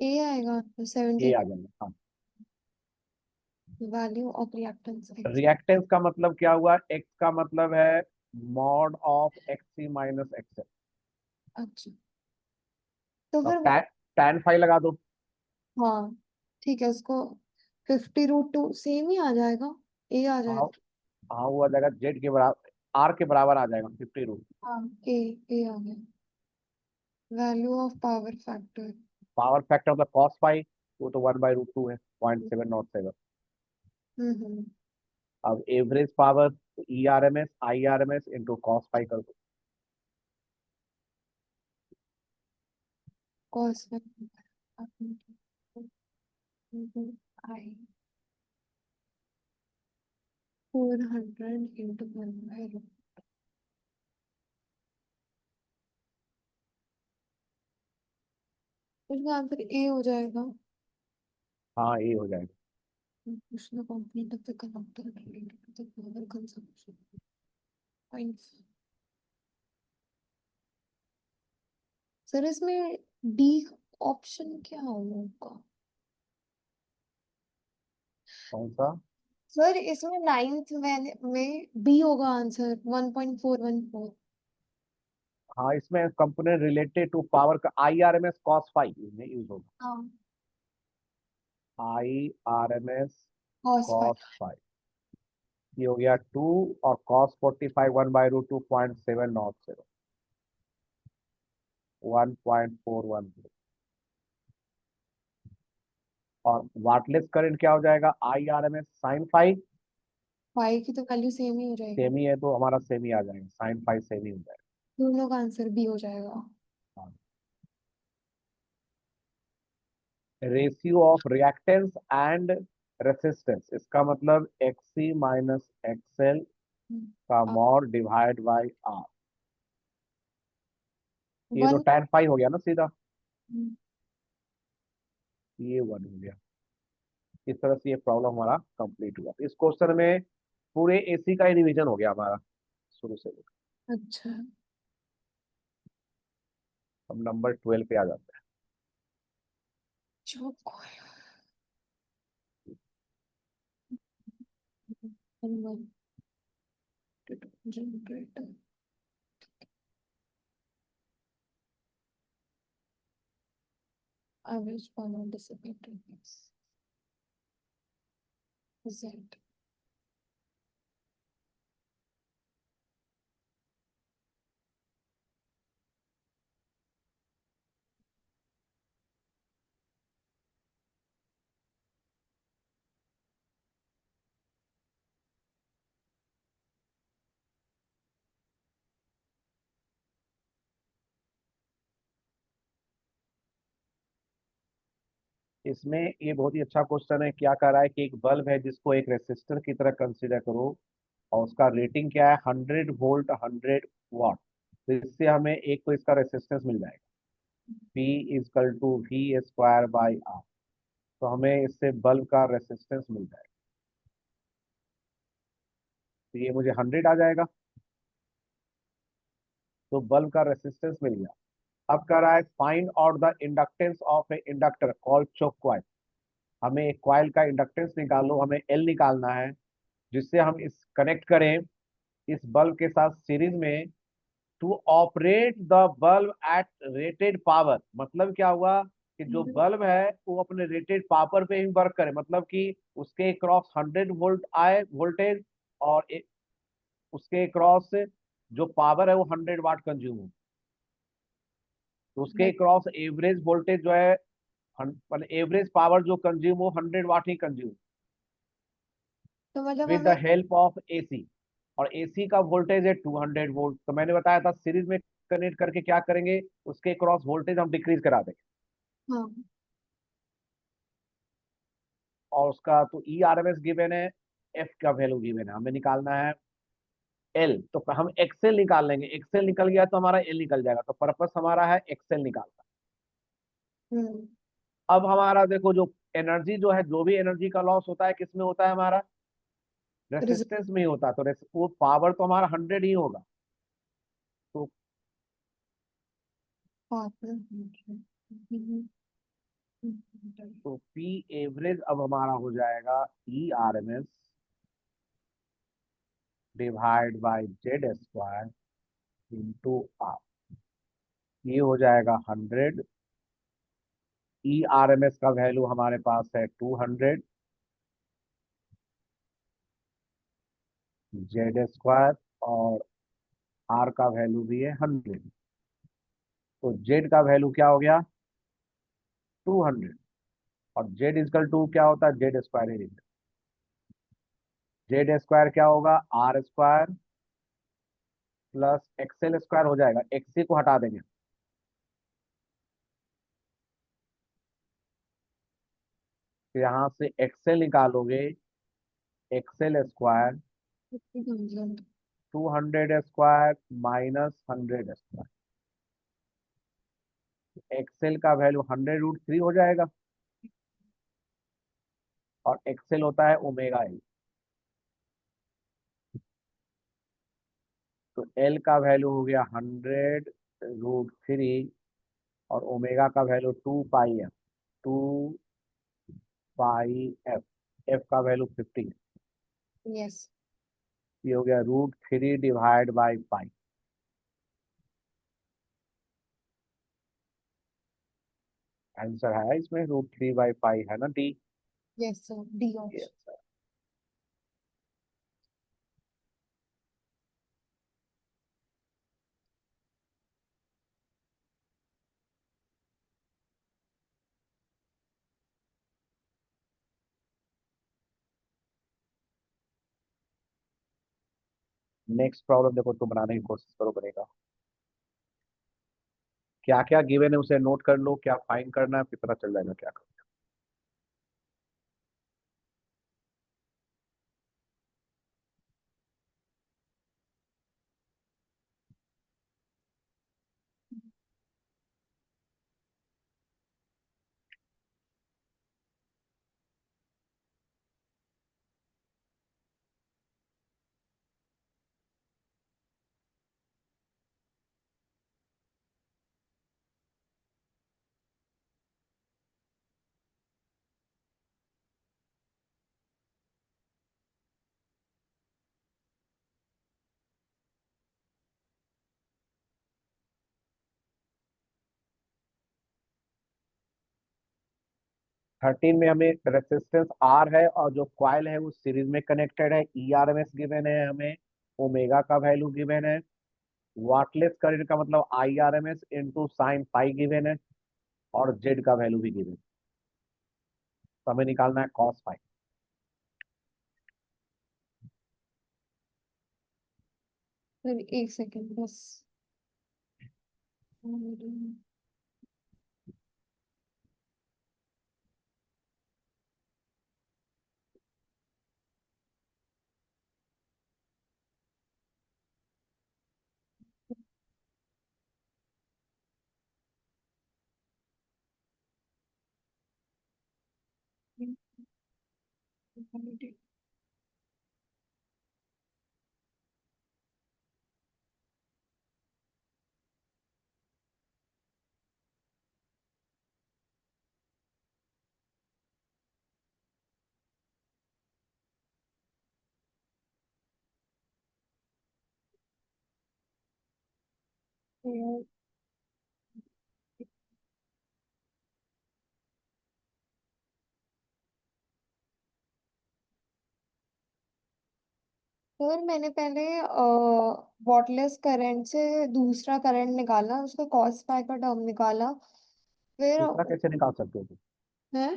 ए आएगा ए 70। आ जाएगा, हाँ। Value of reactance X. Reactance का मतलब क्या हुआ, एक्स का मतलब है mod of X C minus X. अच्छा, तो अब फिर tan फाइव लगा दो। हाँ, ठीक है, उसको 50√2 सेम ही आ जाएगा। ए आ हाँ, जाएगा। हाँ, वो आ जाएगा जेड के बराबर, आर के बराबर आ जाएगा 50 रूट। हाँ, ए आ गया। Value of power factor. Power factor मतलब cos फाइव, वो तो 1/√2 है, 0.707। हम्म। अब average power, E R M S I R M S into cos phi कर दो। Cos I 400 into 1/√। इसका आंसर ए हो जाएगा। हाँ, ये हो जाएगा। Usual component of the conductor related to the power consumption. Points. Sir इसमें डी ऑप्शन क्या होगा? कौन सा। सर इसमें नाइन्थ में बी होगा आंसर 1.414। हाँ, इसमें कंपोनेंट रिलेटेड टू पावर का I R M S cos phi इसमें यूज होगा। हाँ। IRMS cos cos 5। 5, ये हो गया 2, और cos 45 1/√2 0.700, 1.410। और वाटलेस करंट क्या हो जाएगा, IRMS sin 5, फाइव की तो वैल्यू सेम ही हो जाएगी। सेमी है तो हमारा सेमी आ जाएगा, sin 5 सेमी हो जाएगा। दोनों का आंसर बी हो जाएगा। Ratio of reactance and resistance, इसका मतलब XC माइनस XL का हम्म, मॉड डिवाइड बाई R। ये तो वन। tan पाई हो गया ना सीधा, ये 1 हो गया। इस तरह से ये प्रॉब्लम हमारा कंप्लीट हुआ। इस क्वेश्चन में पूरे AC का ही रिवीजन हो गया हमारा शुरू से लेकर। अच्छा। हम नंबर 12 पे आ जाते हैं। जो generator average power dissipated is Z। इसमें ये बहुत ही अच्छा क्वेश्चन है। क्या कर रहा है कि एक बल्ब है जिसको एक रेसिस्टर की तरह कंसीडर करो, और उसका रेटिंग क्या है, 100 वोल्ट 100 वाट। तो इससे हमें एक तो इसका रेसिस्टेंस मिल जाएगा, P = V² बाई R। तो हमें इससे बल्ब का रेसिस्टेंस मिल जाएगा। तो ये मुझे 100 आ जाएगा, तो बल्ब का रेसिस्टेंस मिल गया। अब कह रहा है find out the inductance of a inductor called choke coil. हमें एक कॉइल का इंडक्टेंस निकालो, हमें L निकालना है, जिससे हम इस कनेक्ट करें इस बल्ब के साथ सीरीज में, to operate the bulb at rated power. मतलब क्या हुआ कि जो बल्ब है वो अपने रेटेड पावर पे ही वर्क करे, मतलब कि उसके क्रॉस 100 वोल्ट आए वोल्टेज, और उसके क्रॉस जो पावर है वो 100 वाट कंज्यूम हो। तो उसके क्रॉस एवरेज वोल्टेज जो है, मतलब एवरेज पावर जो कंज्यूम हो 100 वाट ही कंज्यूम, तो मतलब विद द हमें। Help of AC। और AC का वोल्टेज है 200 वोल्ट। तो मैंने बताया था सीरीज में कनेक्ट करके क्या करेंगे, उसके क्रॉस वोल्टेज हम डिक्रीज करा देंगे। हाँ। और उसका तो IRMS गिवन है, F का वैल्यू गिवन है, हमें निकालना है L। तो हम XL निकाल लेंगे, XL निकल गया तो हमारा L निकल जाएगा। तो पर्पस हमारा है XL निकालना। हम्म। अब हमारा देखो, जो एनर्जी जो है, जो भी एनर्जी का लॉस होता है किस में होता है हमारा, रेसिस्टेंस में ही होता है। तो वो पावर तो हमारा 100 ही होगा। तो P एवरेज अब हमारा हो जाएगा IRMS divide by Z² into R। ये हो जाएगा 100। IRMS का वैल्यू हमारे पास है 200, Z², और R का वैल्यू भी है 100। तो Z का वैल्यू क्या हो गया, 200। और Z = क्या होता है, Z² ही। Z² क्या होगा, R² प्लस XL² हो जाएगा, XC को हटा देंगे। तो यहाँ से XL निकालोगे, XL², 200² माइनस 100²। XL का वैल्यू 100√3 हो जाएगा, और XL होता है ω/L। तो L का वैल्यू हो गया 100√3, और ओमेगा का वैल्यू 2πf, 2πf। F का वैल्यू 50। यस। ये हो गया √3 डिवाइड बाई पाई। आंसर है इसमें √3/π है ना, D। Yes sir, D Yes, option. sir. Next problem देखो, तुम बनाने की कोशिश करो, बनेगा। क्या क्या गिवन है उसे नोट कर लो, क्या फाइंड करना है, फिर पता चल जाएगा क्या करना है। 13 में हमें रेसिस्टेंस आर है और जो कॉइल है वो सीरीज में कनेक्टेड है। E R M S given है हमें, ओमेगा का वैल्यू गिवन है, वाटलेस करंट का मतलब I R M S into sine pi given है, और जेड का वैल्यू भी गिवन है। तो हमें निकालना है कॉस फाई। सर एक सेकेंड बस। सर मैंने पहले वॉटलेस करंट से दूसरा करंट निकाला, उसका कॉस फाई का टर्म निकाला, फिर दूसरा कैसे निकाल सकते हो तुम? है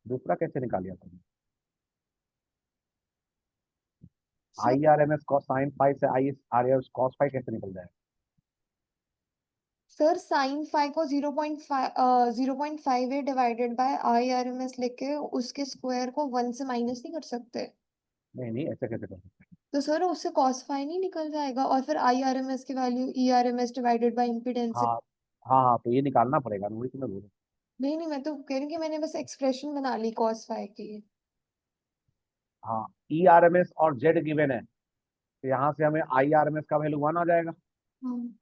दूसरा कैसे निकालिया तुमने? Sir. I R M S cos sine phi से I R S cos phi कैसे निकल जाएगा? सर साइन फाई को 0.5 divided by I R M S लेके उसके स्क्वायर को 1 से माइनस नहीं कर सकते? नहीं नहीं, ऐसे कैसे कर सकते हैं? तो सर उससे कॉस फाई नहीं निकल जाएगा, और फिर आई आर एम एस की value E R M S divided by impedance. हाँ हाँ हाँ, तो ये निकालना पड़ेगा ना, वही तो मैं बोल रहा हूँ। नहीं नहीं, मैं तो कह रही हूँ कि मैंने बस एक्सप्रेशन बना ली कॉस फाई की। हाँ, ई आर एम एस और जेड गिवन है, तो यहाँ से हमें आई आर एम एस का वैल्यू 1 आ जाएगा। हाँ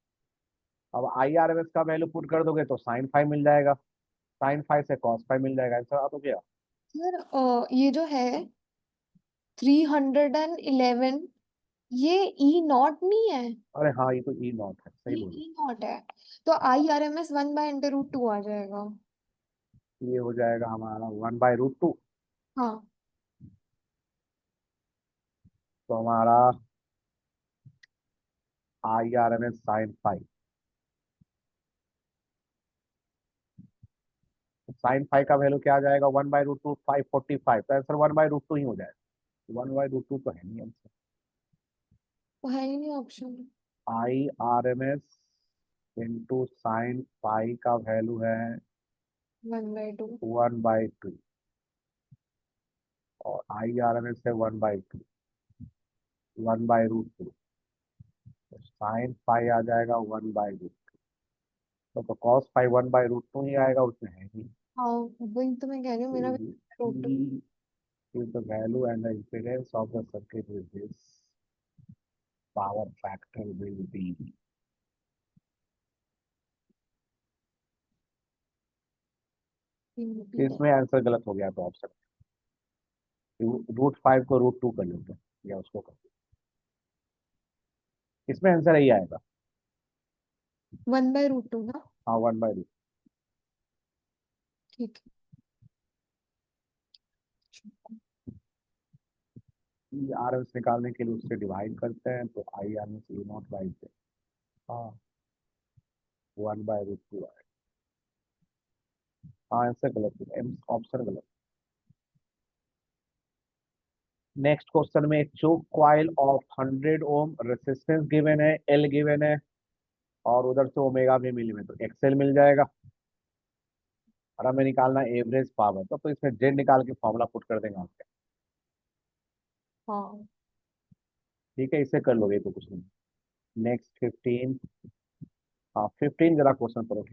अब आई आर एम एस का वैल्यू पुट कर दोगे तो साइन फाई मिल जाएगा, साइन फाई से कॉस फाई मिल जाएगा, आंसर आ तो गया। सर ये जो है 311, ये ई नॉट नहीं है? अरे हाँ, ये तो ई नॉट है, सही ये बोलो। ई नॉट है, तो आई आर एम एस 1/√2 आ जाएगा। ये हो जाएगा हमारा 1/√2। हाँ तो हमारा I R M S sine phi, sine phi का वैल्यू क्या आ जाएगा? 1/√2, 545, तो आंसर 1/√2 ही हो जाएगा। 1/√2 तो है नहीं आंसर। वो है ही नहीं option. I R M S into sine phi का वैल्यू है 1/2। 1/2, और आई आर एम एस है 1/2, 1/√2, तो साइन फाई आ जाएगा 1/√2। तो कॉस फाई 1/√2 ही आएगा, उसमें है ही। हाँ वही तो मैं कह रही हूँ, मेरा total. E is the value and the impedance of the circuit with this power factor will be। इसमें आंसर गलत हो गया तो ऑप्शन √5 को √2 कर लेते हैं, या उसको कर, इसमें आंसर यही आएगा। 1/√2 ना? हाँ, 1/√2। ठीक है। ई आर एस निकालने के लिए उससे डिवाइड करते हैं, तो I R S E not by से, हाँ 1/√2। हाँ आंसर गलत है, ऑप्शन गलत। नेक्स्ट क्वेश्चन में choke coil of 100 ohm resistance given है, एल गिवन है, और उधर से ओमेगा भी मिली में, तो एक्सएल मिल जाएगा। और हमें निकालना एवरेज पावर, तो इसमें जेड निकाल के फॉर्मूला पुट कर देंगे आपके। हाँ ठीक है, इसे कर लोगे तो कुछ नहीं। नेक्स्ट 15। हाँ 15 जरा क्वेश्चन करो।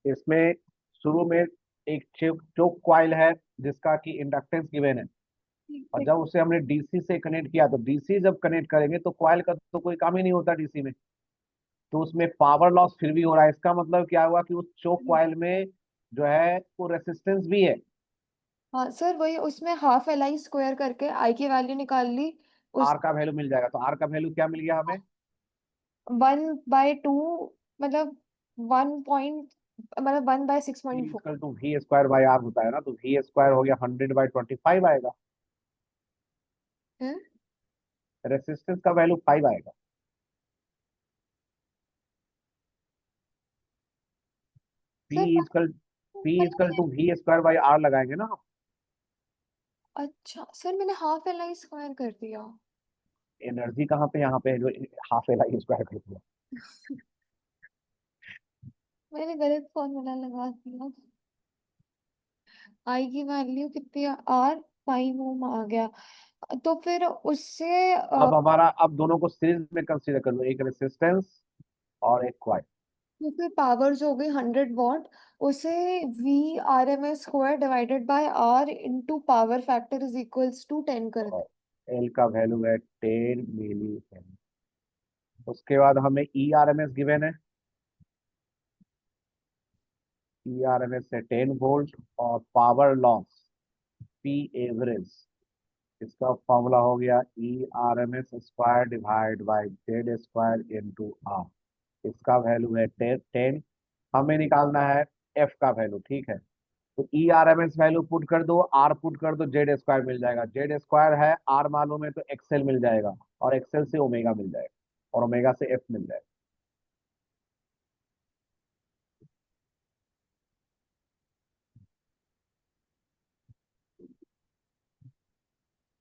इसमें शुरू में एक चोक कॉइल है जिसका कि इंडक्टेंस गिवन है, और जब उसे हमने डीसी से कनेक्ट किया, तो डीसी जब कनेक्ट करेंगे तो कॉइल का तो कोई काम ही नहीं होता डीसी में, तो उसमें पावर लॉस फिर भी हो रहा है। इसका मतलब क्या हुआ कि उस चोक कॉइल में जो है वो रेसिस्टेंस भी है। हाँ सर, वही उसमें हाफ एल आई स्क्वायर करके आई की वैल्यू निकाल ली। उस आर का वैल्यू मिल जाएगा, तो आर का वैल्यू क्या मिल गया हमें? 1/2, मतलब 1/6.4। V²/R होता है ना, तो V² हो गया 100/25 आएगा। है रेसिस्टेंस का वैल्यू 5 आएगा। P sir equal P equal मैंने टू V²/R लगाएंगे ना। अच्छा सर, मैंने हाफ एल आई स्क्वायर कर दिया। एनर्जी कहाँ पे, यहाँ पे जो ½ Li² कर दिया। मैंने गलत फॉर्मूला लगा दिया। आई की वैल्यू कितनी, आर 5 ओम आ गया। तो फिर उससे अब दोनों को सीरीज में कंसीडर कर लो, एक रेसिस्टेंस और एक कॉइल। तो फिर पावर जो हो गई 100 वॉट, उसे V RMS² divided by R into power factor is equals to 10 कर दे। और एल का वैल्यू है 10 मिली। उसके बाद हमें E R M S given है। ई आर एम एस है 10 वोल्ट, और पावर लॉस पी एवरेज, इसका फॉर्मूला हो गया E RMS² divide by Z² into R. इसका वैल्यू है 10। हमें निकालना है एफ का वैल्यू, ठीक है। तो E RMS वैल्यू पुट कर दो, आर पुट कर दो, Z² मिल जाएगा। Z² है, आर मालूम है, तो एक्सएल मिल जाएगा, और एक्सएल से ओमेगा मिल जाएगा, और ओमेगा से एफ मिल जाएगा।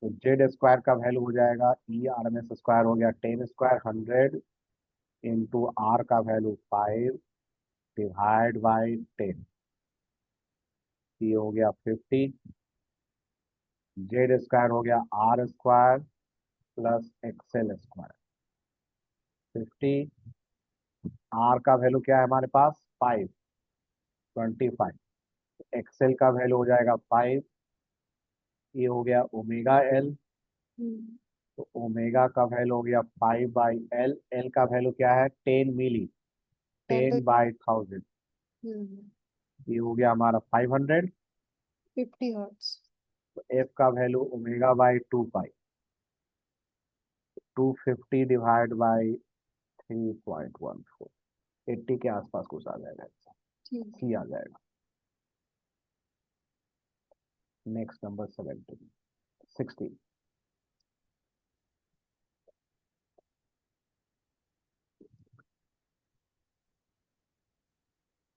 तो Z² का वैल्यू हो जाएगा E RMS² हो गया 10² 100 इंटू आर का वैल्यू 5 डिवाइड बाई 10, ये हो गया 50। जेड स्क्वायर हो गया R square plus XL square 50। आर का वैल्यू क्या है हमारे पास 5, 25। एक्सएल का वैल्यू हो जाएगा 5। ये हो गया ओमेगा एल। हम्म। तो ओमेगा का वैल्यू हो गया 5/L। एल का वैल्यू क्या है 10 मिली, 10 10 to बाई 1000। हम्म, ये हो गया हमारा 500। 50 हर्ट्स। तो एफ का value omega by 2 pi, 250 divide by 3.14, 80 के आसपास कुछ आ जाएगा। ठीक सी आ जाएगा। Next number 16।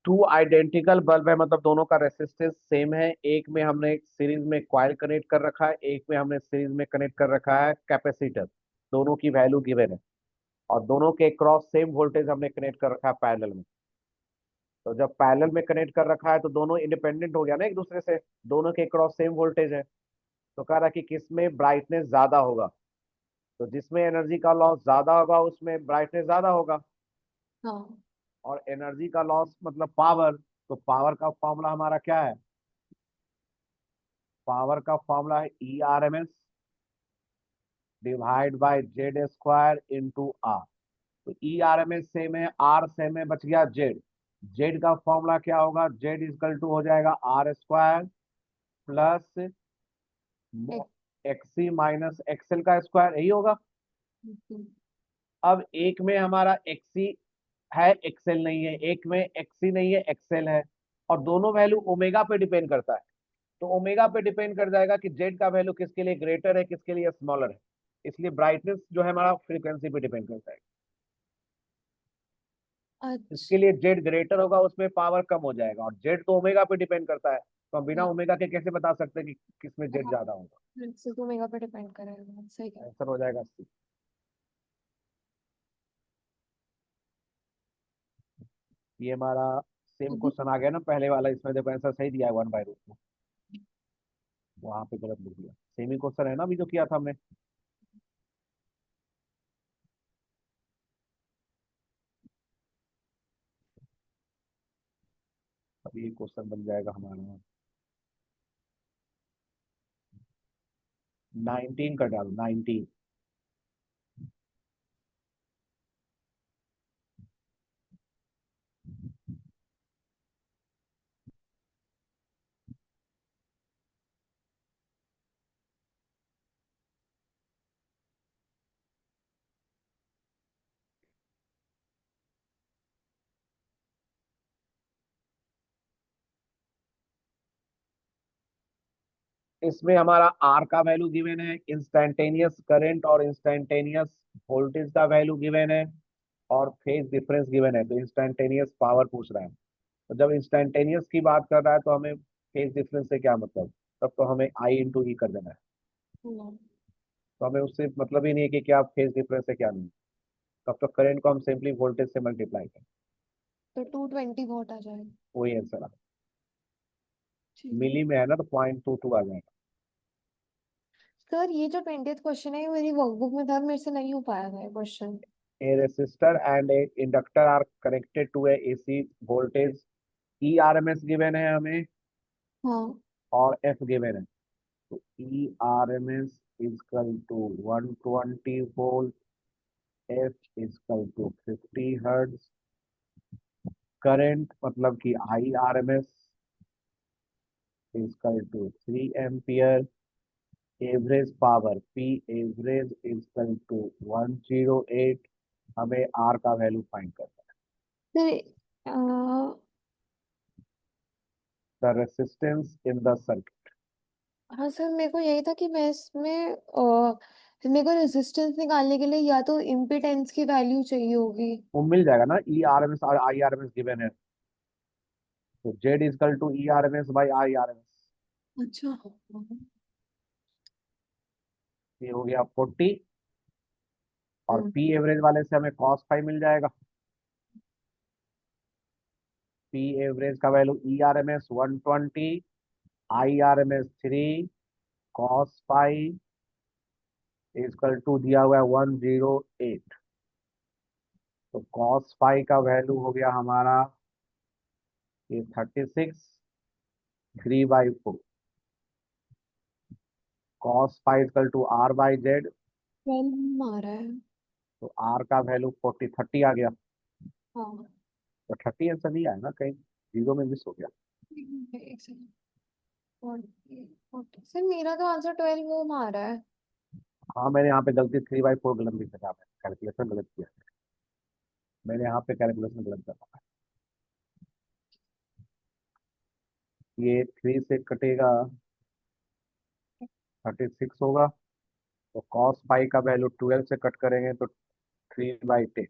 Two identical bulb है, मतलब दोनों का रेसिस्टेंस सेम है। एक में हमने सीरीज में कॉइल कनेक्ट कर रखा है, एक में हमने सीरीज में कनेक्ट कर रखा है कैपेसिटर। दोनों की वैल्यू गिवन है और दोनों के क्रॉस सेम वोल्टेज हमने कनेक्ट कर रखा है पैरेलल में। तो जब पैरेलल में कनेक्ट कर रखा है तो दोनों इंडिपेंडेंट हो गया ना एक दूसरे से, दोनों के क्रॉस सेम वोल्टेज है। तो कह रहा है कि किसमें ब्राइटनेस ज्यादा होगा। तो जिसमें एनर्जी का लॉस ज्यादा होगा उसमें ब्राइटनेस ज्यादा होगा। हाँ। और एनर्जी का लॉस मतलब पावर, तो पावर का फॉर्मूला हमारा क्या है, पावर का फॉर्मूला है ERMS divide by Z square into R. तो ERMS सेम है, आर सेम है, बच गया जेड। जेड का फॉर्मूला क्या होगा, जेड इजकल टू हो जाएगा आर स्क्वायर प्लस एक एक्सी माइनस एक्सएल का स्क्वायर, यही होगा। हम्म, अब एक में हमारा एक्सी है, एक्सएल नहीं है, एक में एक्सी नहीं है, एक्सएल है। और दोनों वैल्यू ओमेगा पे डिपेंड करता है। तो ओमेगा पे डिपेंड कर जाएगा कि जेड का वैल्यू किसके लिए ग्रेटर है, किसके लिए स्मॉलर है। इसलिए ब्राइटनेस जो है हमारा फ्रीक्वेंसी पे डिपेंड करता है। अच्छा। इसके लिए जेड ग्रेटर होगा उसमें पावर कम हो जाएगा, और जेड तो ओमेगा पे डिपेंड करता है। तो हम बिना हाँ ओमेगा के कैसे बता सकते हैं कि किसमें जेड हाँ, ज्यादा होगा। से तो मेगा पे डिपेंड करेगा, सही है। आंसर हो जाएगा C। ये हमारा सेम अभी क्वेश्चन आ गया ना पहले वाला, इसमें देखो आंसर सही दिया है 1/√, वहां पे गलत लिख दिया। सेम ही क्वेश्चन है ना अभी जो किया था हमने। अभी ये क्वेश्चन बन जाएगा हमारा 19 का, डालो 19। इसमें हमारा आर का वैल्यू गिवन है, इंस्टैंटेनियस करंट और इंस्टैंटेनियस वोल्टेज का वैल्यू गिवन है, और फेज डिफरेंस गिवन है। तो इंस्टैंटेनियस पावर पूछ रहा है। तो जब इंस्टैंटेनियस की बात कर रहा है तो हमें फेज डिफरेंस से क्या मतलब, तब तो हमें I × E कर देना है। हम्म, तो हमें उससे मतलब ही नहीं है कि क्या फेज डिफरेंस है क्या नहीं। तब तो करंट को हम सिंपली वोल्टेज से मल्टीप्लाई करें, तो 220 वोट आ जाएगा। वही आंसर आ। ठीक है मिली में है ना तो 0.22 आ जाएगा। सर, ये जो 20th क्वेश्चन है ये मेरी वर्कबुक में था, मेरे से नहीं हो पाया था question. A resistor and a inductor are connected to a AC voltage, ERMS given है हमें हाँ। और F given है। तो ERMS is equal to 120 volt, F is equal to 50 hertz। Current मतलब कि IRMS is equal to 3 ampere। Average power P average is equal to 108। हमें R का वैल्यू फाइंड करना सर है। The resistance in the circuit. हाँ sir, मेरे को यही था कि मैं इसमें मेरे को रेजिस्टेंस निकालने के लिए या तो इम्पीडेंस की वैल्यू चाहिए होगी। वो मिल जाएगा ना, ERMS और IRMS गिवन है। तो Z equal to ERMS by IRMS। अच्छा हाँ। ये हो गया 40। और हम्म, पी एवरेज वाले से हमें cos 5 मिल जाएगा। पी एवरेज का value ERMS 120, IRMS 3, cos pi equal to दिया हुआ है 108। तो कॉस पाई का वैल्यू हो गया हमारा ये 36 3/4। Cos pi equal to R by Z. 12 आ रहा है। तो आर का वैल्यू 30 आ गया। हाँ। तो 30 आंसर नहीं आया ना, कहीं जीरो में मिस हो गया। एक सेकंड। 40 सर मेरा तो आंसर 12 वो में आ रहा है। हाँ, मैंने यहाँ पे गलती 3/4 गलत लिखा था, कैलकुलेशन गलत किया। मैंने यहाँ पे कैलकुलेशन गलत करा। ये 3 से कटेगा 36 होगा। तो कॉस पाई का वैल्यू 12 से कट करेंगे तो 3/10।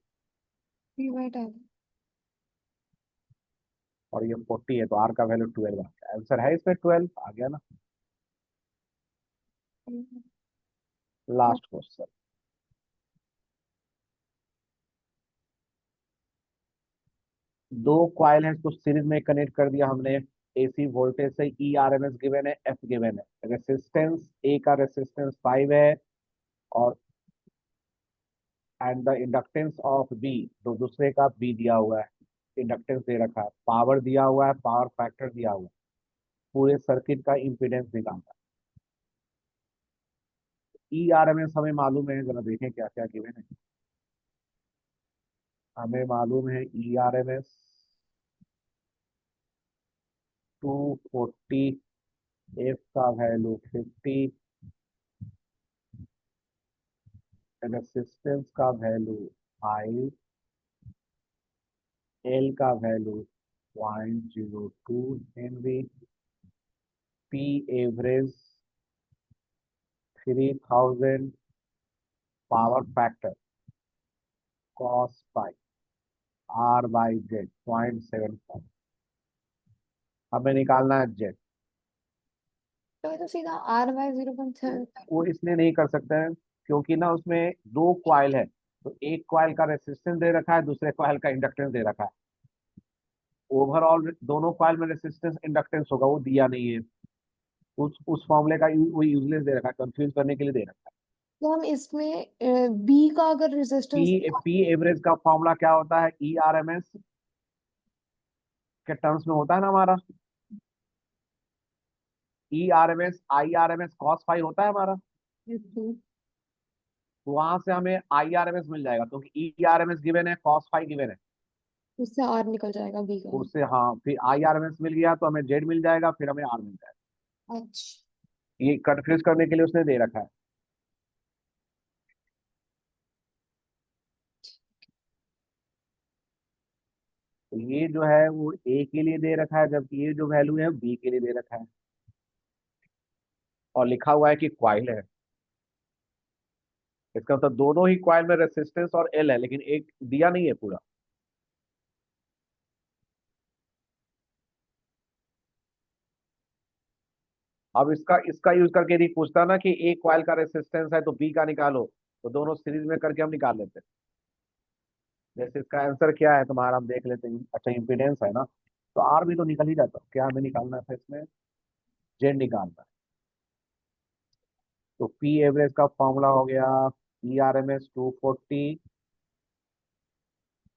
3/10। और ये 40 है तो आर का वैल्यू 12 आ गया। आंसर है इसमें 12 आ गया ना। Last question. दो कॉइल है, इसको सीरीज में कनेक्ट कर दिया हमने। एसी वोल्टेज से E R M S given है, एफ गिवन है। रेसिस्टेंस ए का रेसिस्टेंस 5 है, और and the inductance of B, तो दूसरे का बी दिया हुआ है। इंडक्टेंस दे रखा है, पावर दिया हुआ है, पावर फैक्टर दिया हुआ है। पूरे सर्किट का इम्पीडेंस निकालना है। ई आर एम एस हमें मालूम है, जरा देखें क्या क्या गिवन है। हमें मालूम है E R M S 240, F का वैल्यू 50, रेसिस्टेंस का वैल्यू 5, एल का value 0.02 henry, P average 3000, power factor cos pi R by Z 0.75। हमें निकालना है जेड। तो ये तो सीधा R/0.7। वो इसलिए नहीं कर सकते हैं क्योंकि ना उसमें दो क्वाइल है। तो एक क्वाइल का रेसिस्टेंस दे रखा है, दूसरे क्वाइल का इंडक्टेंस दे रखा है। ओवरऑल दोनों क्वाइल में रेसिस्टेंस इंडक्टेंस होगा, वो दिया नहीं है। उस फॉर्मूले का वो यूजलेस दे रखा है, कंफ्यूज करने के लिए दे रखा है। तो हम इसमें बी का अगर रेजिस्टेंस। पी पी एवरेज का फॉर्मूला क्या होता है, ई आर एम एस के टर्म्स में होता है ना हमारा। E R M S I R M S cos phi होता है हमारा। तो वहां से हमें आई आर एम एस मिल जाएगा, क्योंकि E R M S given है, कॉस फाई गिवन है। उससे आर निकल जाएगा बी का। उससे हाँ, फिर आई आर एम एस मिल गया तो हमें जेड मिल जाएगा, फिर हमें आर मिल जाएगा। अच्छा। ये कंफ्यूज करने के लिए उसने दे रखा है। तो ये जो है वो ए के लिए दे रखा है, जबकि ये जो वैल्यू है बी के लिए दे रखा है। और लिखा हुआ है कि क्वाइल है। इसका मतलब दोनों ही क्वाइल में रेसिस्टेंस और एल है, लेकिन एक दिया नहीं है पूरा। अब इसका इसका यूज करके नहीं पूछता ना कि एक क्वाइल का रेसिस्टेंस है तो बी का निकालो। तो दोनों सीरीज में करके हम निकाल लेते हैं। जैसे इसका आंसर क्या है तुम्हारा, हम देख लेते हैं। अच्छा, इम्पीडेंस है ना, तो आर भी तो निकल ही जाता। क्या हमें निकालना था इसमें, जेड निकालना है। तो पी एवरेज का फॉर्मूला हो गया E R M S 240,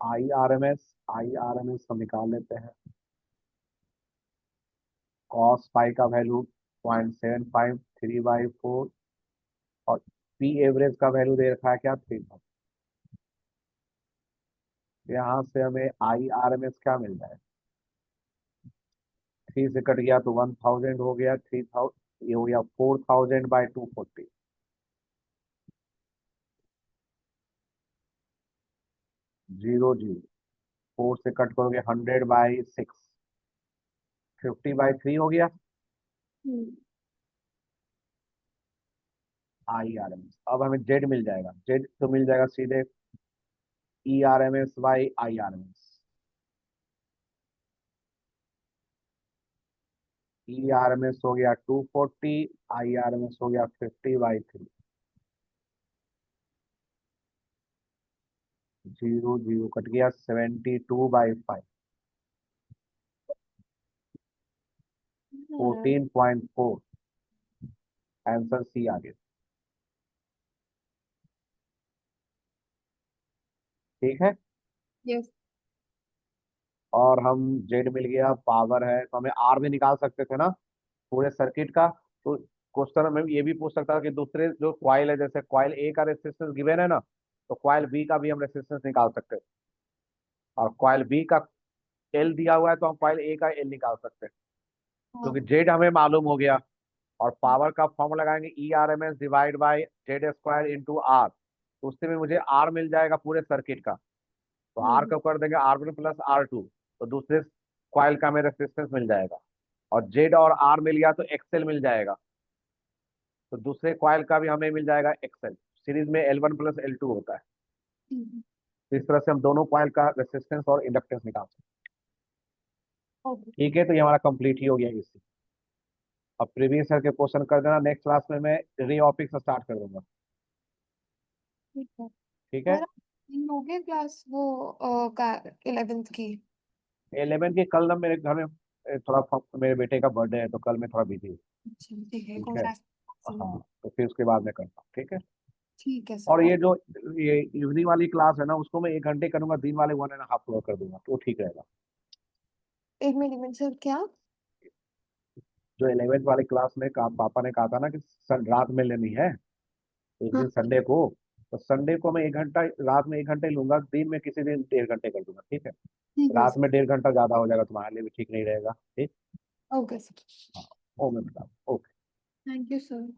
I R M S हम निकाल लेते हैं। कॉस पाई का वैल्यू 0.75 3/4, और पी एवरेज का वैल्यू दे रखा है क्या, 3। यहाँ से हमें आई आर एम एस क्या मिल जाए, 3 से कट गया तो 1000 हो गया। 3000 ये हो गया 4000/240। 00, 4 से कट करोगे 100/6, 50/3 हो गया हम्म। I R M S. अब हमें जेड मिल जाएगा, जेड तो मिल जाएगा सीधे E R M S by I R M S. E R M S हो गया 240, आई आर एम एस हो गया 50/3। 00 कट गया 72/5, 14.4। आंसर सी आ गया। ठीक है। यस। और हम जेड मिल गया, पावर है, तो हमें आर भी निकाल सकते थे ना पूरे सर्किट का। तो क्वेश्चन में ये भी पूछ सकता था कि दूसरे जो क्वाइल है, जैसे क्वाइल ए का रेसिस्टेंस गिवन है ना, तो क्वाइल बी का भी हम रेसिस्टेंस निकाल सकते हैं। और क्वाइल बी का एल दिया हुआ है तो हम क्वाइल ए का एल निकाल सकते हैं, हाँ। क्योंकि जेड हमें मालूम हो गया। और पावर का फॉर्मूला लगाएंगे E R M S divide by Z square into R, तो उससे में मुझे आर मिल जाएगा पूरे सर्किट का। तो आर का कर देंगे R1 प्लस R2, तो दूसरे क्वाइल का हमें रेसिस्टेंस मिल जाएगा। और जेड और आर मिल गया तो एक्सएल मिल जाएगा, तो दूसरे क्वाइल का भी हमें मिल जाएगा एक्सएल। सीरीज में L1 प्लस L2 होता है। तो इस तरह से हम दोनों क्वाइल का रेसिस्टेंस और इंडक्टेंस निकाल सकते ओके। हैं। ठीक है, तो ये हमारा कंप्लीट ही हो गया इससे। अब प्रीवियस ईयर के क्वेश्चन कर देना, नेक्स्ट क्लास में मैं री ऑपिक से स्टार्ट कर दूंगा। ठीक है ठीक है। सर। हो गया क्लास वो का 11th की। 11 के कल ना मेरे घर में थोड़ा मेरे बेटे का बर्थडे है, तो कल मैं थोड़ा बिजी हूँ। अच्छा ठीक है, ठीक है। कॉन्ग्रेचुलेशन। हाँ, तो फिर उसके बाद मैं करता हूँ। ठीक है। ठीक है और सर। ये जो ये इवनिंग वाली क्लास है ना, उसको मैं 1 घंटे करूंगा, दिन वाले 1.5 आवर कर दूंगा, तो ठीक रहेगा। एक मिनट सर, क्या? जो 11th वाली क्लास में पापा ने कहा था ना कि रात में लेनी है, एक हाँ। दिन संडे को, तो संडे को मैं 1 घंटा, रात में 1 घंटे लूंगा, दिन में किसी दिन 1.5 घंटे कर दूंगा। ठीक है। ठीक है रात सर। में 1.5 घंटा ज्यादा हो जाएगा, तुम्हारे लिए भी ठीक नहीं रहेगा। ठीक। Okay sir. हाँ। ओ मैं बता। ओके। Thank you sir.